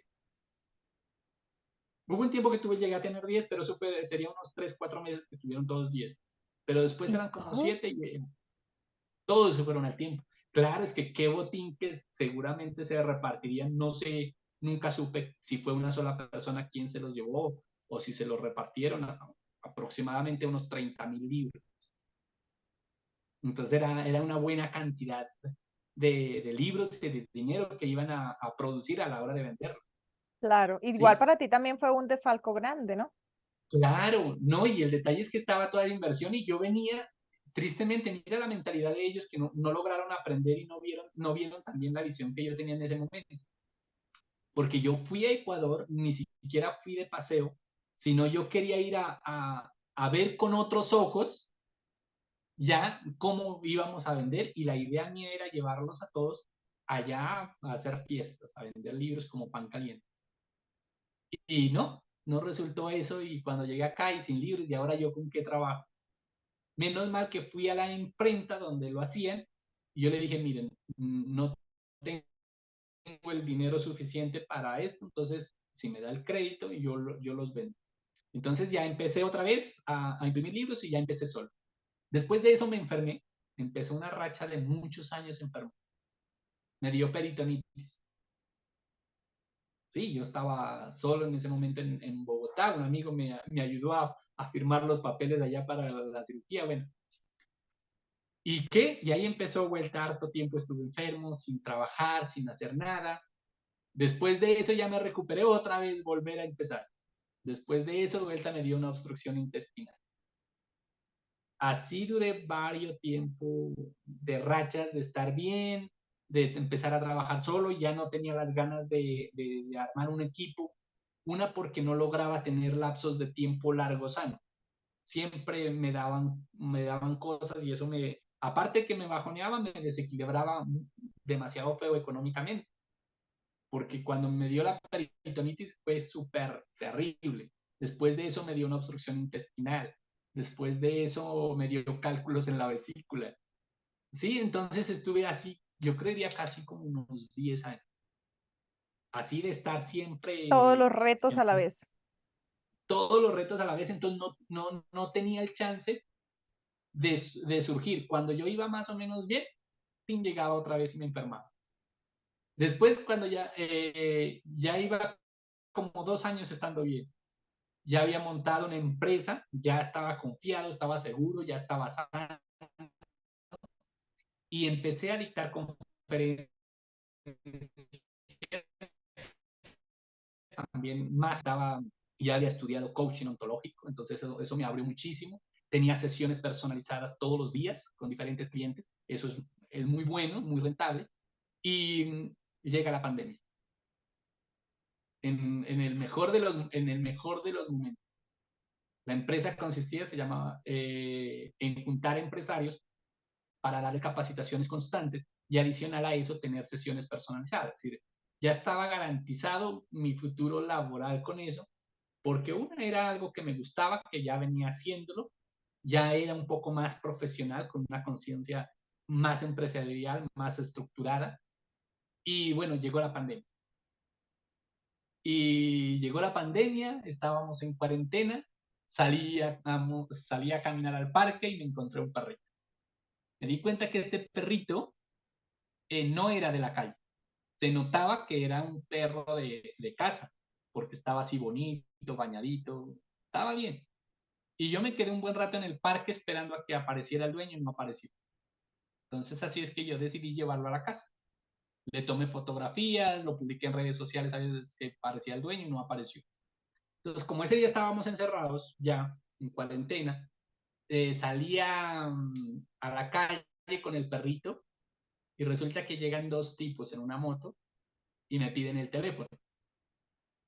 Hubo un tiempo que llegué a tener 10, pero eso sería unos 3, 4 meses que tuvieron todos 10. Pero después ¿Y eran como 7 todos? y todos se fueron al tiempo. Claro, es que qué botín que seguramente se repartirían, no sé, nunca supe si fue una sola persona quien se los llevó o si se los repartieron aproximadamente unos 30.000 libros. Entonces era una buena cantidad de libros y de dinero que iban a producir a la hora de venderlos. Claro, igual ¿Sí? para ti también fue un defalco grande, ¿no? Claro, no, y el detalle es que estaba toda la inversión y yo venía, tristemente, mira la mentalidad de ellos que no lograron aprender y no vieron también la visión que yo tenía en ese momento. Porque yo fui a Ecuador, ni siquiera fui de paseo, sino yo quería ir a ver con otros ojos ya cómo íbamos a vender y la idea mía era llevarlos a todos allá a hacer fiestas, a vender libros como pan caliente. Y no resultó eso y cuando llegué acá y sin libros y ahora yo con qué trabajo. Menos mal que fui a la imprenta donde lo hacían y yo le dije, miren, no tengo el dinero suficiente para esto, entonces si me da el crédito y yo los vendo. Entonces ya empecé otra vez a imprimir libros y ya empecé solo. Después de eso me enfermé, empezó una racha de muchos años enfermo. Me dio peritonitis. Sí, yo estaba solo en ese momento en Bogotá, un amigo me ayudó a firmar los papeles allá para la cirugía, bueno. ¿Y qué? Y ahí empezó vuelta, harto tiempo estuve enfermo, sin trabajar, sin hacer nada. Después de eso ya me recuperé otra vez, volver a empezar. Después de eso, vuelta me dio una obstrucción intestinal. Así duré varios tiempo de rachas, de estar bien, de empezar a trabajar solo, ya no tenía las ganas de armar un equipo, una porque no lograba tener lapsos de tiempo largos sano. Siempre me daban cosas y eso aparte que me bajoneaba, me desequilibraba demasiado feo económicamente, porque cuando me dio la peritonitis fue súper terrible. Después de eso me dio una obstrucción intestinal. Después de eso me dio cálculos en la vesícula. Sí, entonces estuve así, yo creería casi como unos 10 años. Así de estar Todos siempre, los retos a la siempre vez. todos los retos a la vez, entonces no tenía el chance de surgir. Cuando yo iba más o menos bien, llegaba otra vez y me enfermaba. Después, cuando ya iba como 2 años estando bien, ya había montado una empresa, ya estaba confiado, estaba seguro, ya estaba sano y empecé a dictar conferencias también más, ya había estudiado coaching ontológico, entonces eso me abrió muchísimo. Tenía sesiones personalizadas todos los días con diferentes clientes, eso es muy bueno, muy rentable. Y llega la pandemia. En el mejor de los momentos. La empresa consistía, se llamaba, en juntar empresarios para darle capacitaciones constantes y adicional a eso tener sesiones personalizadas. Es decir, ya estaba garantizado mi futuro laboral con eso, porque una era algo que me gustaba, que ya venía haciéndolo, ya era un poco más profesional, con una conciencia más empresarial, más estructurada. Y bueno, llegó la pandemia. Y llegó la pandemia, estábamos en cuarentena, salí a caminar al parque y me encontré un perrito. Me di cuenta que este perrito no era de la calle. Se notaba que era un perro de casa, porque estaba así bonito, bañadito, estaba bien. Y yo me quedé un buen rato en el parque esperando a que apareciera el dueño y no apareció. Entonces así es que yo decidí llevarlo a la casa. Le tomé fotografías, lo publiqué en redes sociales a ver si parecía el dueño y no apareció. Entonces, como ese día estábamos encerrados ya en cuarentena, salía a la calle con el perrito y resulta que llegan dos tipos en una moto y me piden el teléfono.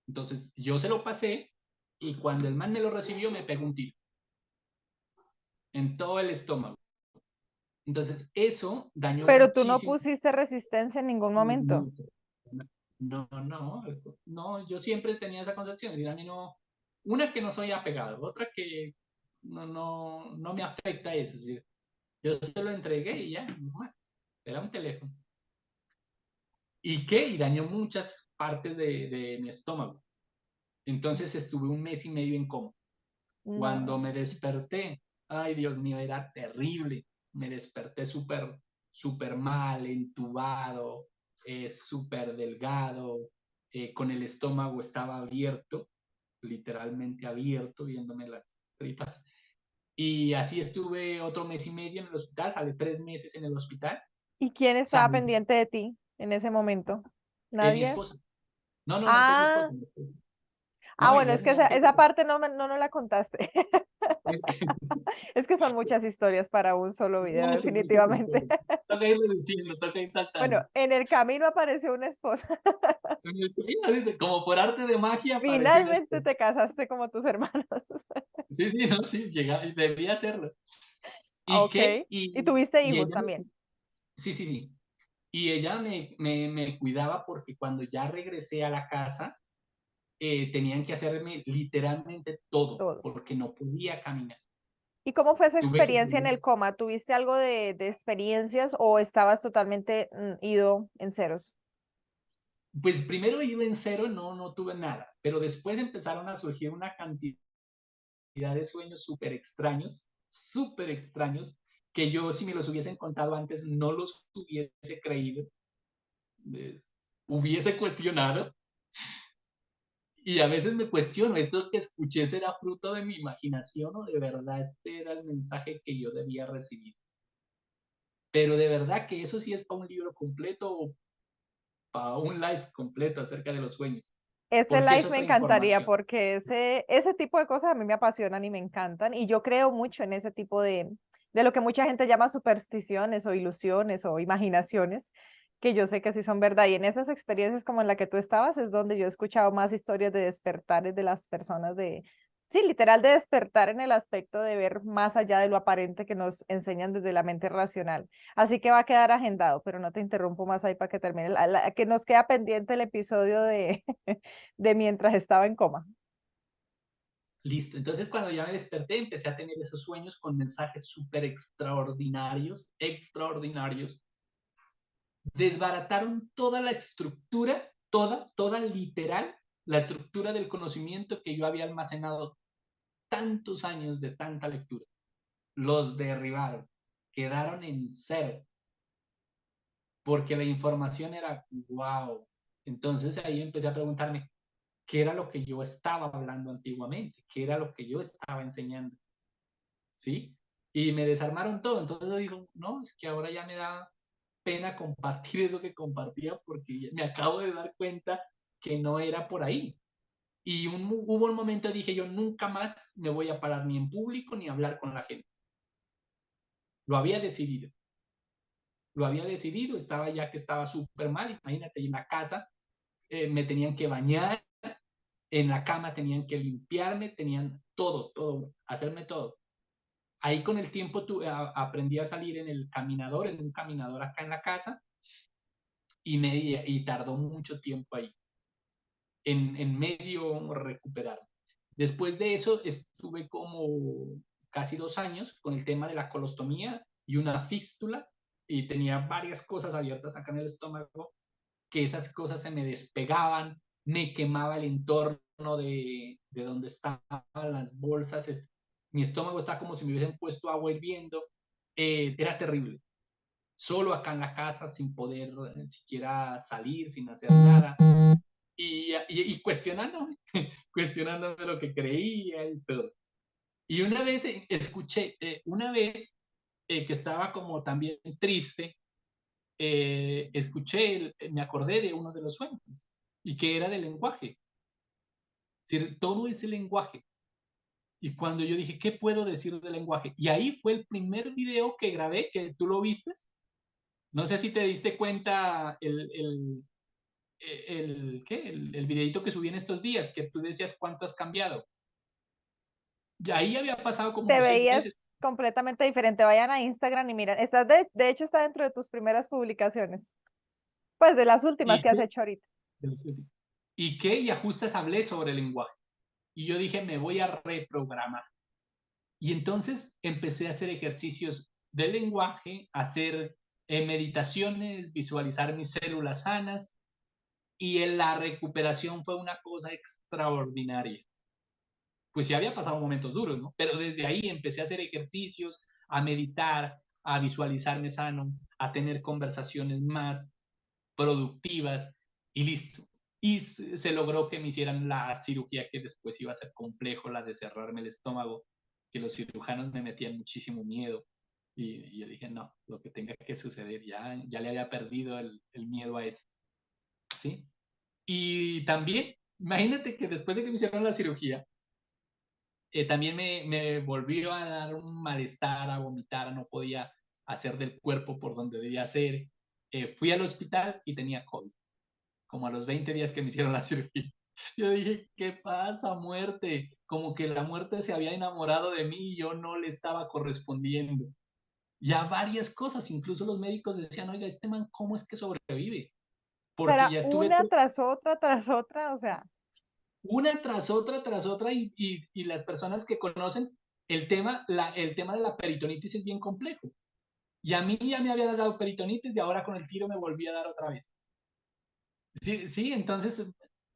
Entonces yo se lo pasé y cuando el man me lo recibió me pegó un tiro en todo el estómago. Entonces eso dañó Pero tú no muchísimo. pusiste resistencia en ningún momento. No, no, no, yo siempre tenía esa concepción. Y a mí no, una que no soy apegado, otra que no me afecta eso. Es decir, yo se lo entregué y ya, bueno, era un teléfono. ¿Y qué? Y dañó muchas partes de mi estómago. Entonces estuve un mes y medio en coma. Cuando No. me desperté, ay Dios mío, era terrible. Me desperté súper mal, entubado, súper delgado, con el estómago estaba abierto, literalmente abierto, viéndome las tripas. Y así estuve otro mes y medio en el hospital, salí 3 meses en el hospital. ¿Y quién estaba Salí, pendiente de ti en ese momento? mi ¿Nadie? esposa. No, no, no fue mi Ah, esposa. Mi esposa. ah, No, bueno, ella es que tenía que... esa parte no la contaste. Es que son muchas historias para un solo video, Muchas, muchas definitivamente. historias. Toca irle diciendo, toca ir Bueno, saltando. en el camino apareció una esposa. Como por arte de magia apareció un Finalmente espejo. te casaste como tus hermanos. Sí, sí, no, sí, llegaba, debía hacerlo. ¿Y Ok. qué? Y tuviste Y hijos ella también. sí, sí, sí. Y ella me cuidaba porque cuando ya regresé a la casa, tenían que hacerme literalmente todo, Todo. porque no podía caminar. ¿Y cómo fue esa Tuve experiencia en que, el coma? ¿Tuviste algo de experiencias o estabas totalmente ido en ceros? pues primero iba en cero, no tuve nada, pero después empezaron a surgir una cantidad de sueños súper extraños, que yo si me los hubiesen contado antes no los hubiese creído, eh, hubiese cuestionado. Y a veces me cuestiono, ¿esto que escuché será fruto de mi imaginación o de verdad este era el mensaje que yo debía recibir? Pero de verdad que eso sí es para un libro completo o para un live completo acerca de los sueños, Ese porque es live me otra encantaría información. porque ese tipo de cosas a mí me apasionan y me encantan y yo creo mucho en ese tipo de lo que mucha gente llama supersticiones o ilusiones o imaginaciones, que yo sé que sí son verdad y en esas experiencias como en la que tú estabas es donde yo he escuchado más historias de despertares de las personas sí, literal de despertar en el aspecto de ver más allá de lo aparente que nos enseñan desde la mente racional. Así que va a quedar agendado, pero no te interrumpo más ahí para que termine, que nos queda pendiente el episodio de mientras estaba en coma. Listo, entonces cuando ya me desperté empecé a tener esos sueños con mensajes súper extraordinarios, extraordinarios. Desbarataron toda la estructura, toda literal, la estructura del conocimiento que yo había almacenado tantos años de tanta lectura. Los derribaron, quedaron en cero, porque la información era wow. Entonces ahí empecé a preguntarme qué era lo que yo estaba hablando antiguamente, qué era lo que yo estaba enseñando, ¿sí? Y me desarmaron todo. Entonces yo digo, no, es que ahora ya me da pena compartir eso que compartía porque me acabo de dar cuenta que no era por ahí. Y hubo un momento dije yo nunca más me voy a parar ni en público ni a hablar con la gente. Lo había decidido. Lo había decidido, estaba ya que estaba súper mal, imagínate, en la casa me tenían que bañar, en la cama tenían que limpiarme, tenían todo, hacerme todo. Ahí con el tiempo aprendí a salir en el caminador, en un caminador acá en la casa, y tardó mucho tiempo ahí, en medio recuperar. Después de eso estuve como casi 2 años con el tema de la colostomía y una fístula. y tenía varias cosas abiertas acá en el estómago, que esas cosas se me despegaban, me quemaba el entorno de donde estaban las bolsas, mi estómago estaba como si me hubiesen puesto agua hirviendo, era terrible. Solo acá en la casa, sin poder siquiera salir, sin hacer nada, y cuestionándome, cuestionándome lo que creía y todo. Y una vez escuché, una vez que estaba como también triste, escuché, me acordé de uno de los sueños y que era del lenguaje. Es decir, todo es el lenguaje. Y cuando yo dije, ¿qué puedo decir del lenguaje? Y ahí fue el primer video que grabé, que tú lo viste. No sé si te diste cuenta ¿qué? El videito que subí en estos días, que tú decías cuánto has cambiado. Y ahí había pasado Te como 6 meses. veías completamente diferente. Vayan a Instagram y miran. Estás de hecho, está dentro de tus primeras publicaciones. Pues de las últimas ¿Y que has qué? hecho ahorita. ¿Y qué? Y ajustas hablé sobre el lenguaje. Y yo dije, me voy a reprogramar. Y entonces empecé a hacer ejercicios de lenguaje, a hacer meditaciones, visualizar mis células sanas, y en la recuperación fue una cosa extraordinaria. Pues ya había pasado momentos duros, ¿no? Pero desde ahí empecé a hacer ejercicios, a meditar, a visualizarme sano, a tener conversaciones más productivas y listo. Y se logró que me hicieran la cirugía que después iba a ser complejo, la de cerrarme el estómago, que los cirujanos me metían muchísimo miedo. Y yo dije, no, lo que tenga que suceder, ya le había perdido el miedo a eso. ¿Sí? Y también, imagínate que después de que me hicieron la cirugía, también me volvió a dar un malestar, a vomitar, no podía hacer del cuerpo por donde debía hacer. Fui al hospital y tenía COVID, como a los 20 días que me hicieron la cirugía. Yo dije, ¿qué pasa, muerte? Como que la muerte se había enamorado de mí y yo no le estaba correspondiendo. Ya varias cosas, incluso los médicos decían, oiga, este man, ¿cómo es que sobrevive? Porque Será ya tuve una tras otra, o sea, una tras otra, y las personas que conocen el tema de la peritonitis es bien complejo. Y a mí ya me había dado peritonitis y ahora con el tiro me volví a dar otra vez. Sí, sí, entonces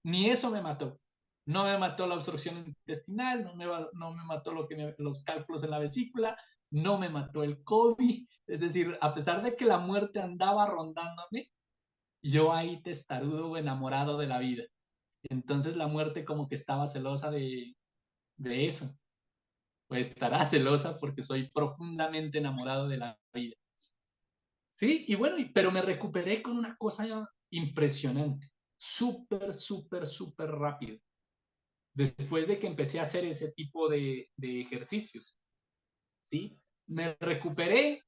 ni eso me mató. No me mató la obstrucción intestinal, no me mató los cálculos en la vesícula, no me mató el COVID. Es decir, a pesar de que la muerte andaba rondándome, yo ahí testarudo enamorado de la vida. Entonces la muerte como que estaba celosa de eso. Pues estará celosa porque soy profundamente enamorado de la vida. Sí, y bueno, pero me recuperé con una cosa impresionante, súper, súper, súper rápido, después de que empecé a hacer ese tipo de ejercicios, ¿sí? Me recuperé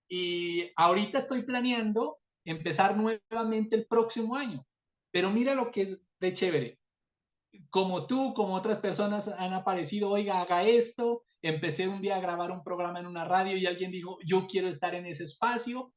y ahorita estoy planeando empezar nuevamente el próximo año, pero mira lo que es de chévere. Como tú, como otras personas han aparecido, oiga, haga esto, empecé un día a grabar un programa en una radio y alguien dijo, yo quiero estar en ese espacio,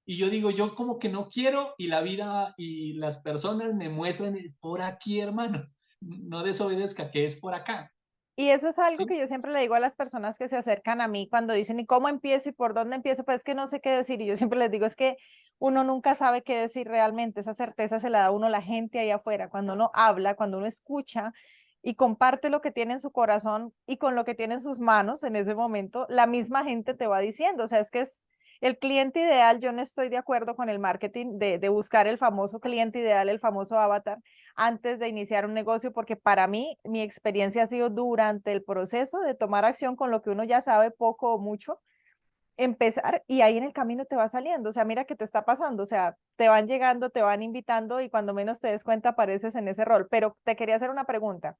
y yo digo, yo como que no quiero, y la vida y las personas me muestran, es por aquí, hermano, no desobedezca, que es por acá. y eso es algo ¿Sí? que yo siempre le digo a las personas que se acercan a mí cuando dicen, ¿y cómo empiezo y por dónde empiezo? Pues es que no sé qué decir. Y yo siempre les digo, es que uno nunca sabe qué decir realmente. Esa certeza se la da a uno la gente ahí afuera. Cuando uno habla, cuando uno escucha y comparte lo que tiene en su corazón y con lo que tiene en sus manos en ese momento, la misma gente te va diciendo. O sea, es que es el cliente ideal. Yo no estoy de acuerdo con el marketing de buscar el famoso cliente ideal, el famoso avatar antes de iniciar un negocio, porque para mí mi experiencia ha sido durante el proceso de tomar acción con lo que uno ya sabe poco o mucho, empezar y ahí en el camino te va saliendo, o sea, mira qué te está pasando, o sea, te van llegando, te van invitando y cuando menos te des cuenta apareces en ese rol. Pero te quería hacer una pregunta.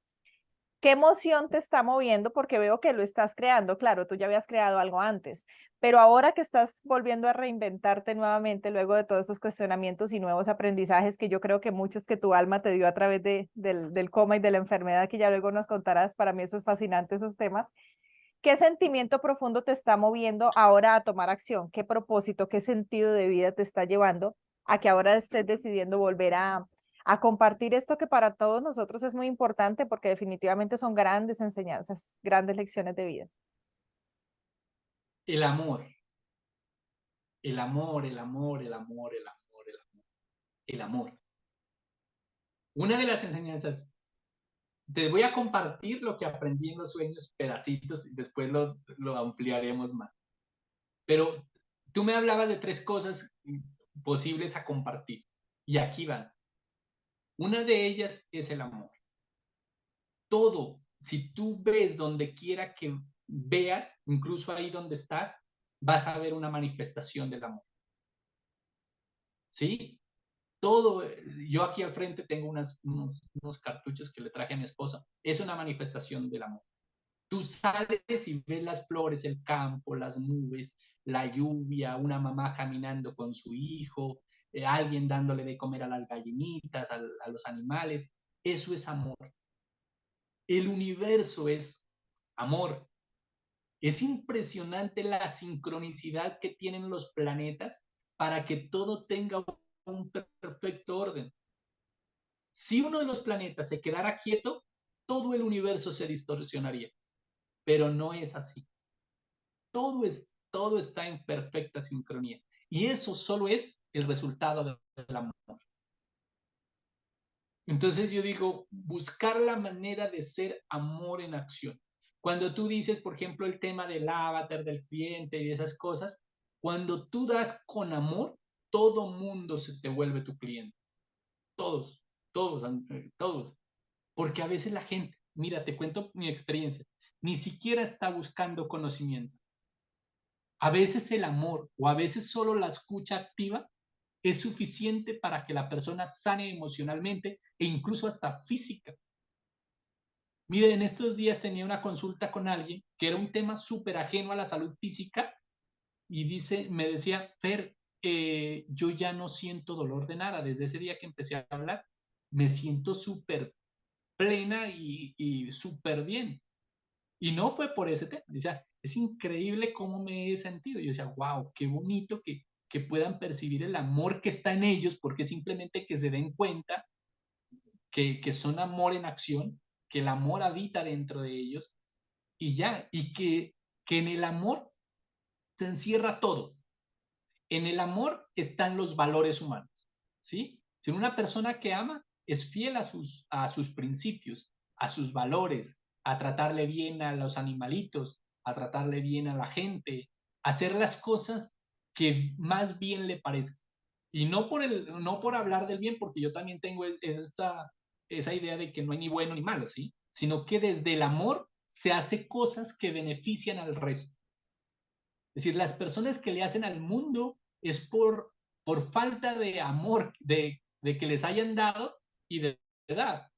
¿Qué emoción te está moviendo? Porque veo que lo estás creando. Claro, tú ya habías creado algo antes, pero ahora que estás volviendo a reinventarte nuevamente luego de todos esos cuestionamientos y nuevos aprendizajes que yo creo que muchos que tu alma te dio a través del coma y de la enfermedad, que ya luego nos contarás, para mí eso es fascinante, esos temas. ¿Qué sentimiento profundo te está moviendo ahora a tomar acción? ¿Qué propósito, qué sentido de vida te está llevando a que ahora estés decidiendo volver a compartir esto que para todos nosotros es muy importante porque definitivamente son grandes enseñanzas, grandes lecciones de vida? El amor, El amor, el amor, el amor, el amor, el amor, el amor. Una de las enseñanzas, te voy a compartir lo que aprendí en los sueños, pedacitos, y después lo ampliaremos más. Pero tú me hablabas de 3 cosas posibles a compartir, y aquí van. Una de ellas es el amor. Todo, si tú ves donde quiera que veas, incluso ahí donde estás, vas a ver una manifestación del amor. ¿Sí? Todo, yo aquí al frente tengo unos cartuchos que le traje a mi esposa, es una manifestación del amor. Tú sales y ves las flores, el campo, las nubes, la lluvia, una mamá caminando con su hijo, alguien dándole de comer a las gallinitas, a los animales. Eso es amor. El universo es amor. Es impresionante la sincronicidad que tienen los planetas para que todo tenga un perfecto orden. Si uno de los planetas se quedara quieto, todo el universo se distorsionaría, pero no es así. Todo, todo está en perfecta sincronía. Y eso solo es el resultado del amor. Entonces yo digo, buscar la manera de ser amor en acción. Cuando tú dices, por ejemplo, el tema del avatar, del cliente y de esas cosas, cuando tú das con amor, todo mundo se te vuelve tu cliente. Todos, todos, todos. Porque a veces la gente, mira, te cuento mi experiencia, ni siquiera está buscando conocimiento. A veces el amor o a veces solo la escucha activa es suficiente para que la persona sane emocionalmente e incluso hasta física. Mire, en estos días tenía una consulta con alguien que era un tema súper ajeno a la salud física y me decía, Fer, yo ya no siento dolor de nada. Desde ese día que empecé a hablar, me siento súper plena y súper bien. Y no fue por ese tema. Decía, es increíble cómo me he sentido. Yo decía, wow, qué bonito que puedan percibir el amor que está en ellos, porque simplemente que se den cuenta que son amor en acción, que el amor habita dentro de ellos y ya, y que en el amor se encierra todo. En el amor están los valores humanos, ¿sí? Si una persona que ama es fiel a sus principios, a sus valores, a tratarle bien a los animalitos, a tratarle bien a la gente, a hacer las cosas que más bien le parezcan. Y no por hablar del bien, porque yo también tengo esa idea de que no hay ni bueno ni malo, ¿sí? Sino que desde el amor se hace cosas que benefician al resto. Es decir, las personas que le hacen al mundo es por falta de amor, de que les hayan dado y de dar.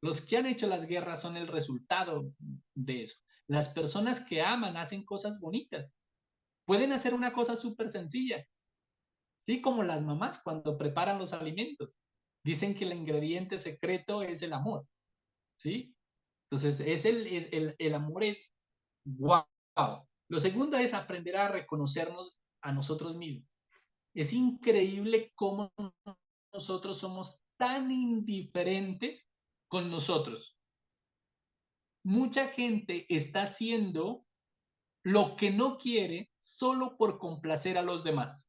Los que han hecho las guerras son el resultado de eso. Las personas que aman hacen cosas bonitas. Pueden hacer una cosa súper sencilla, ¿sí? Como las mamás cuando preparan los alimentos. Dicen que el ingrediente secreto es el amor, ¿sí? Entonces, el amor es wow. Lo segundo es aprender a reconocernos a nosotros mismos. Es increíble cómo nosotros somos tan indiferentes con nosotros. Mucha gente está haciendo lo que no quiere solo por complacer a los demás,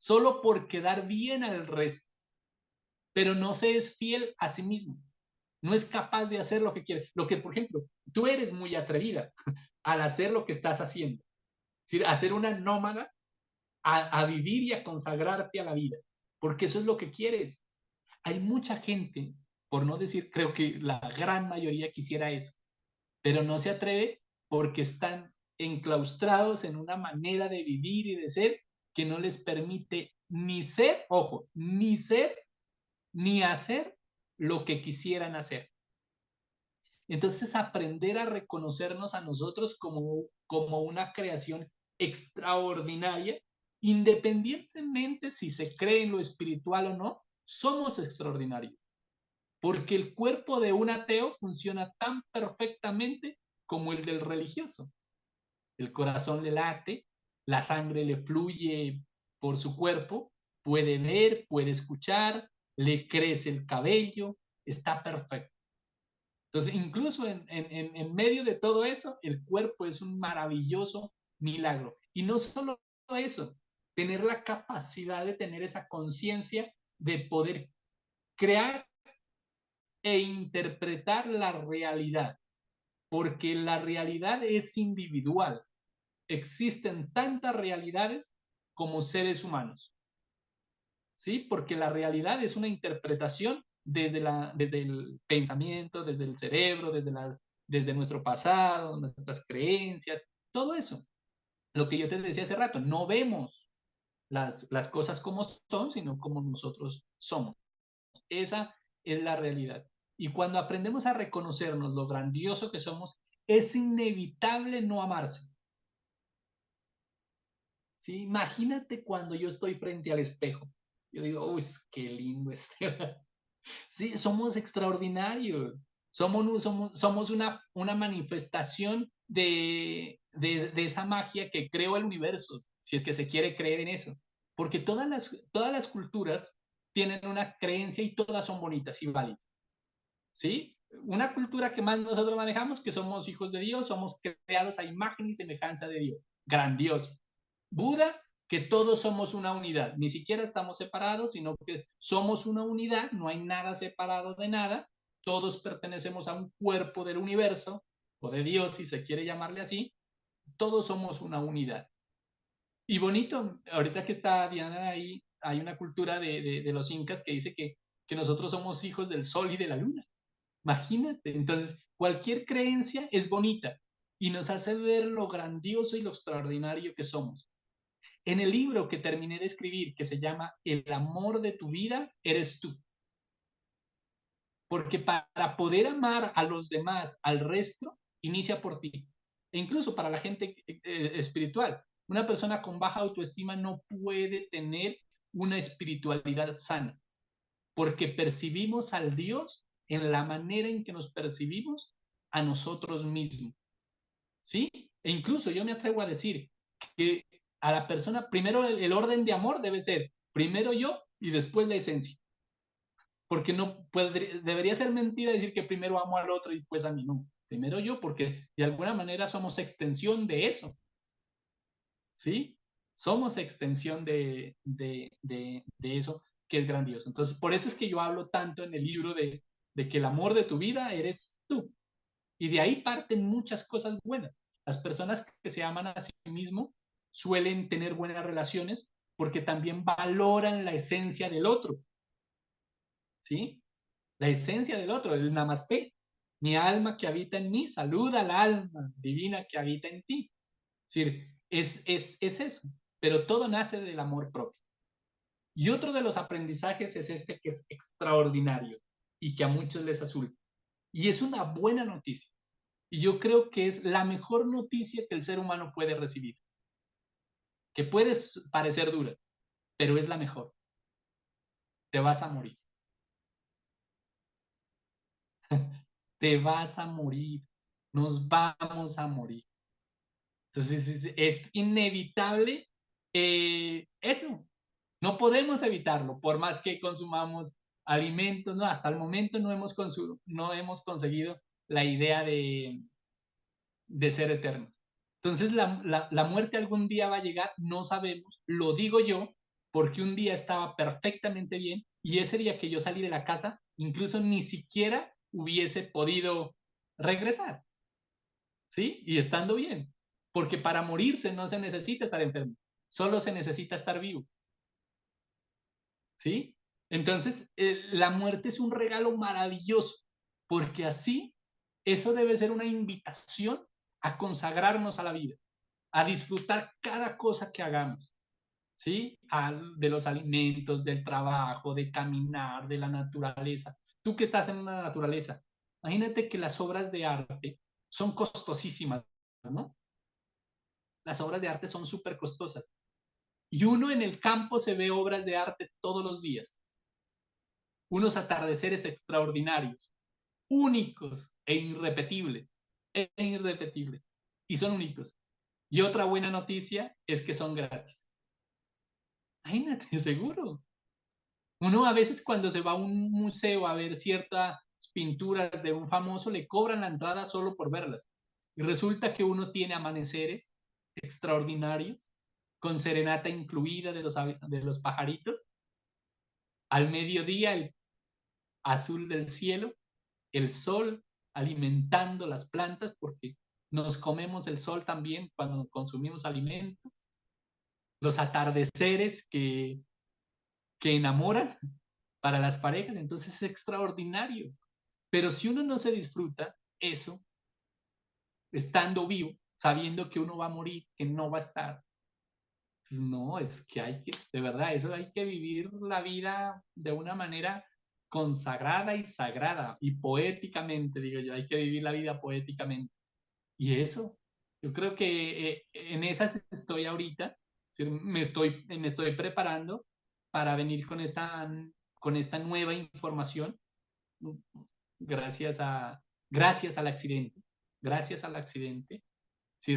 solo por quedar bien al resto, pero no se es fiel a sí mismo. No es capaz de hacer lo que quiere. Lo que, por ejemplo, tú eres muy atrevida al hacer lo que estás haciendo. Es decir, a ser una nómada, a vivir y a consagrarte a la vida, porque eso es lo que quieres. Hay mucha gente, por no decir, creo que la gran mayoría quisiera eso, pero no se atreve porque están enclaustrados en una manera de vivir y de ser que no les permite ni ser, ojo, ni ser, ni hacer lo que quisieran hacer. Entonces, aprender a reconocernos a nosotros como una creación extraordinaria, independientemente si se cree en lo espiritual o no, somos extraordinarios. Porque el cuerpo de un ateo funciona tan perfectamente como el del religioso. El corazón le late, la sangre le fluye por su cuerpo, puede ver, puede escuchar, le crece el cabello, está perfecto. Entonces, incluso en medio de todo eso, el cuerpo es un maravilloso milagro. Y no solo eso, tener la capacidad de tener esa conciencia de poder crear e interpretar la realidad, porque la realidad es individual. Existen tantas realidades como seres humanos, ¿sí? Porque la realidad es una interpretación desde el pensamiento, desde el cerebro, desde nuestro pasado, nuestras creencias, todo eso. Lo que yo te decía hace rato, no vemos las cosas como son, sino como nosotros somos. Esa es la realidad. Y cuando aprendemos a reconocernos lo grandioso que somos, es inevitable no amarse. ¿Sí? Imagínate cuando yo estoy frente al espejo. Yo digo, uy, qué lindo este. Sí, somos extraordinarios. Somos una manifestación de esa magia que creó el universo, si es que se quiere creer en eso. Porque todas las culturas tienen una creencia y todas son bonitas y válidas. ¿Sí? Una cultura que más nosotros manejamos, que somos hijos de Dios, somos creados a imagen y semejanza de Dios. Grandioso. Buda, que todos somos una unidad, ni siquiera estamos separados, sino que somos una unidad, no hay nada separado de nada, todos pertenecemos a un cuerpo del universo, o de Dios, si se quiere llamarle así, todos somos una unidad. Y bonito, ahorita que está Diana ahí, hay una cultura de los incas que dice que nosotros somos hijos del sol y de la luna. Imagínate, entonces cualquier creencia es bonita y nos hace ver lo grandioso y lo extraordinario que somos. En el libro que terminé de escribir, que se llama El amor de tu vida, eres tú. Porque para poder amar a los demás, al resto, inicia por ti. E incluso para la gente espiritual. Una persona con baja autoestima no puede tener una espiritualidad sana, porque percibimos al Dios en la manera en que nos percibimos a nosotros mismos. ¿Sí? E incluso yo me atrevo a decir que a la persona, primero el orden de amor debe ser primero yo y después la esencia. Porque no debería ser mentira decir que primero amo al otro y después a mí, no. Primero yo, porque de alguna manera somos extensión de eso. ¿Sí? Somos extensión de eso que es grandioso. Entonces, por eso es que yo hablo tanto en el libro de que el amor de tu vida eres tú. Y de ahí parten muchas cosas buenas. Las personas que se aman a sí mismos suelen tener buenas relaciones porque también valoran la esencia del otro. ¿Sí? La esencia del otro, el namaste. Mi alma que habita en mí, saluda al alma divina que habita en ti. Es decir, es eso, pero todo nace del amor propio. Y otro de los aprendizajes es este que es extraordinario y que a muchos les asusta. Y es una buena noticia. Y yo creo que es la mejor noticia que el ser humano puede recibir. Que puede parecer dura, pero es la mejor. Te vas a morir. Te vas a morir. Nos vamos a morir. Entonces es inevitable eso. No podemos evitarlo, por más que consumamos alimentos, no, hasta el momento no hemos conseguido la idea de ser eternos. Entonces la muerte algún día va a llegar, no sabemos, lo digo yo, porque un día estaba perfectamente bien y ese día que yo salí de la casa, incluso ni siquiera hubiese podido regresar, ¿sí? Y estando bien, porque para morirse no se necesita estar enfermo, solo se necesita estar vivo, ¿sí? Entonces, la muerte es un regalo maravilloso, porque así, eso debe ser una invitación a consagrarnos a la vida, a disfrutar cada cosa que hagamos, ¿sí? De los alimentos, del trabajo, de caminar, de la naturaleza. Tú que estás en la naturaleza, imagínate que las obras de arte son costosísimas, ¿no? Las obras de arte son súper costosas. Y uno en el campo se ve obras de arte todos los días. Unos atardeceres extraordinarios, únicos e irrepetibles, y son únicos. Y otra buena noticia es que son gratis. Imagínate, seguro. Uno a veces cuando se va a un museo a ver ciertas pinturas de un famoso, le cobran la entrada solo por verlas. Y resulta que uno tiene amaneceres extraordinarios, con serenata incluida de los pajaritos, al mediodía el azul del cielo, el sol alimentando las plantas, porque nos comemos el sol también cuando consumimos alimentos, los atardeceres que enamoran para las parejas, entonces es extraordinario. Pero si uno no se disfruta eso, estando vivo, sabiendo que uno va a morir, que no va a estar, pues no, es que hay que, de verdad, eso hay que vivir la vida de una manera consagrada y sagrada y poéticamente, digo yo, hay que vivir la vida poéticamente. Y eso, yo creo que en esas estoy ahorita, me estoy preparando para venir con esta nueva información gracias a, gracias al accidente. Sí,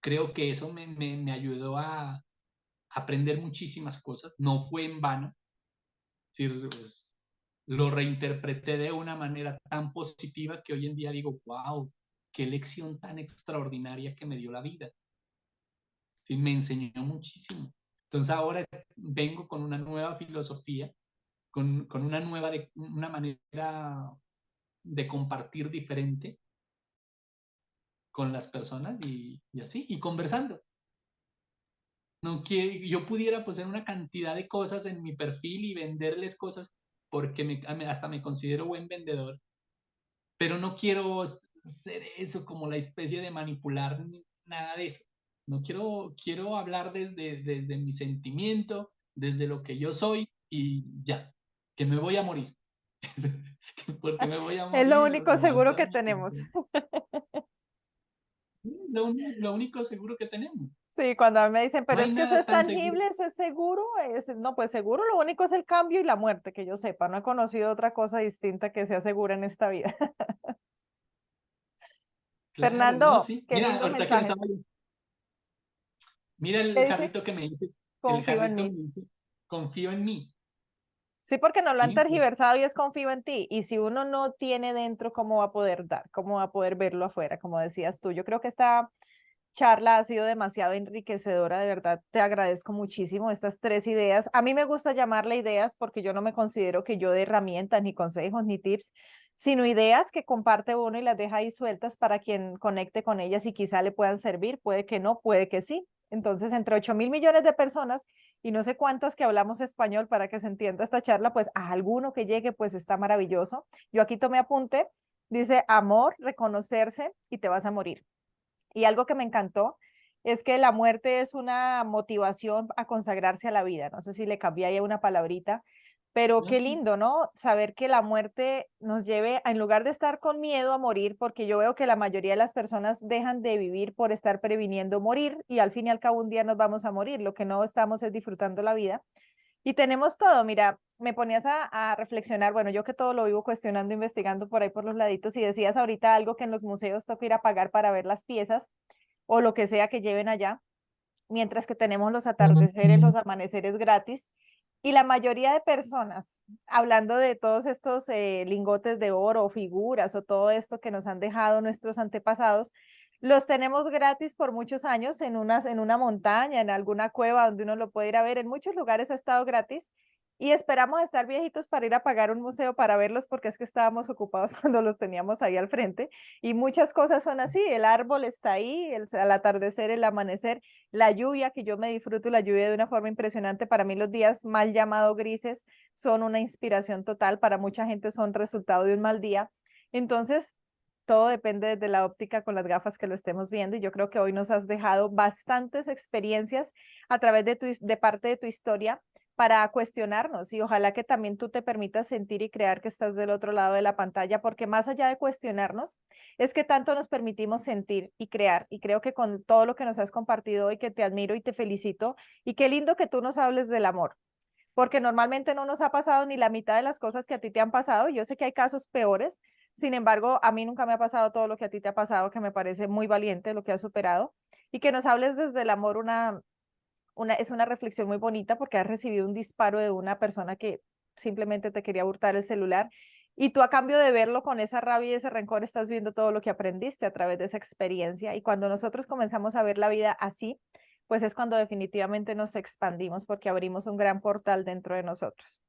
creo que eso me ayudó a aprender muchísimas cosas, no fue en vano, sí, pues, lo reinterpreté de una manera tan positiva que hoy en día digo, wow, qué lección tan extraordinaria que me dio la vida. Sí, me enseñó muchísimo. Entonces ahora vengo con una nueva filosofía, con una manera de compartir diferente con las personas y así, y conversando. No que yo pudiera poner una cantidad de cosas en mi perfil y venderles cosas porque hasta me considero buen vendedor, pero no quiero ser eso como la especie de manipular nada de eso. No quiero hablar desde mi sentimiento, desde lo que yo soy y ya, que me voy a morir. Porque me voy a Es lo morir, único no seguro aguanto que más. tenemos. Lo único seguro que tenemos. Sí, cuando a mí me dicen, No pero hay es que eso nada es tan seguro. tangible, eso es seguro, no, pues seguro lo único es el cambio y la muerte, que yo sepa, no he conocido otra cosa distinta que sea segura en esta vida. Claro, no, Fernando, sí. qué Mira, lindos ahorita que estaba mensajes. yo, mira ¿Qué el dice? jarrito que me dice, el Confío en jarrito mí. me dice, confío en mí. Sí, porque no lo han Sí, pues, tergiversado y es confío en ti. Y si uno no tiene dentro, ¿cómo va a poder dar? ¿Cómo va a poder verlo afuera? Como decías tú. Yo creo que esta charla ha sido demasiado enriquecedora, de verdad. Te agradezco muchísimo estas tres ideas. A mí me gusta llamarle ideas porque yo no me considero que yo dé herramientas, ni consejos, ni tips, sino ideas que comparte uno y las deja ahí sueltas para quien conecte con ellas y quizá le puedan servir. Puede que no, puede que sí. Entonces, entre 8.000 millones de personas y no sé cuántas que hablamos español para que se entienda esta charla, pues a alguno que llegue, pues está maravilloso. Yo aquí tomé apunte, dice amor, reconocerse y te vas a morir. Y algo que me encantó es que la muerte es una motivación a consagrarse a la vida. No sé si le cambié ahí una palabrita, pero no, qué sí, lindo, ¿no? Saber que la muerte nos lleve, en lugar de estar con miedo a morir, porque yo veo que la mayoría de las personas dejan de vivir por estar previniendo morir y al fin y al cabo un día nos vamos a morir. Lo que no estamos es disfrutando la vida. Y tenemos todo, mira, me ponías a reflexionar, bueno, yo que todo lo vivo cuestionando, investigando por ahí por los laditos y decías ahorita algo que en los museos toca ir a pagar para ver las piezas o lo que sea que lleven allá, mientras que tenemos los atardeceres, los amaneceres gratis. Y la mayoría de personas, hablando de todos estos lingotes de oro o figuras o todo esto que nos han dejado nuestros antepasados, los tenemos gratis por muchos años en una montaña, en alguna cueva donde uno lo puede ir a ver. En muchos lugares ha estado gratis y esperamos estar viejitos para ir a pagar un museo para verlos porque es que estábamos ocupados cuando los teníamos ahí al frente. Y muchas cosas son así, el árbol está ahí, al atardecer, el amanecer, la lluvia, que yo me disfruto la lluvia de una forma impresionante. Para mí los días mal llamados grises son una inspiración total, para mucha gente son resultado de un mal día. Entonces, todo depende desde la óptica con las gafas que lo estemos viendo y yo creo que hoy nos has dejado bastantes experiencias a través de parte de tu historia para cuestionarnos y ojalá que también tú te permitas sentir y crear que estás del otro lado de la pantalla, porque más allá de cuestionarnos, es que tanto nos permitimos sentir y crear. Y creo que con todo lo que nos has compartido hoy, que te admiro y te felicito, y qué lindo que tú nos hables del amor, porque normalmente no nos ha pasado ni la mitad de las cosas que a ti te han pasado. Yo sé que hay casos peores, sin embargo, a mí nunca me ha pasado todo lo que a ti te ha pasado, que me parece muy valiente lo que has superado, y que nos hables desde el amor es una reflexión muy bonita porque has recibido un disparo de una persona que simplemente te quería hurtar el celular y tú a cambio de verlo con esa rabia y ese rencor estás viendo todo lo que aprendiste a través de esa experiencia y cuando nosotros comenzamos a ver la vida así, pues es cuando definitivamente nos expandimos porque abrimos un gran portal dentro de nosotros.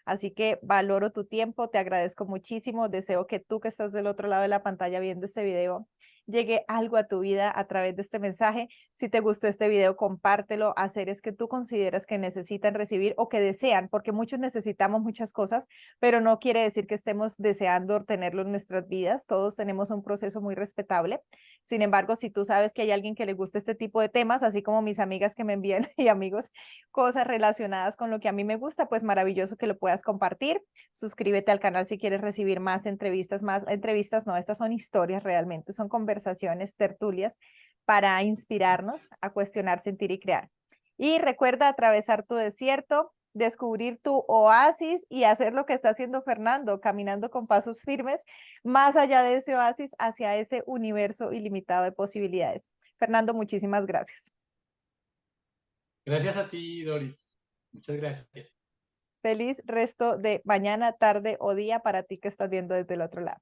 Así que valoro tu tiempo, te agradezco muchísimo, deseo que tú que estás del otro lado de la pantalla viendo este video, llegue algo a tu vida a través de este mensaje. Si te gustó este video, compártelo a seres que tú consideras que necesitan recibir o que desean, porque muchos necesitamos muchas cosas, pero no quiere decir que estemos deseando tenerlo en nuestras vidas. Todos tenemos un proceso muy respetable. Sin embargo, si tú sabes que hay alguien que le gusta este tipo de temas, así como mis amigas que me envían y amigos, cosas relacionadas con lo que a mí me gusta, pues maravilloso que lo puedas compartir. Suscríbete al canal si quieres recibir más entrevistas no, estas son historias realmente, son conversaciones, tertulias para inspirarnos a cuestionar, sentir y crear. Y recuerda atravesar tu desierto, descubrir tu oasis y hacer lo que está haciendo Fernando, caminando con pasos firmes más allá de ese oasis hacia ese universo ilimitado de posibilidades. Fernando, muchísimas gracias. Gracias a ti, Doris. Muchas gracias. Feliz resto de mañana, tarde o día para ti que estás viendo desde el otro lado.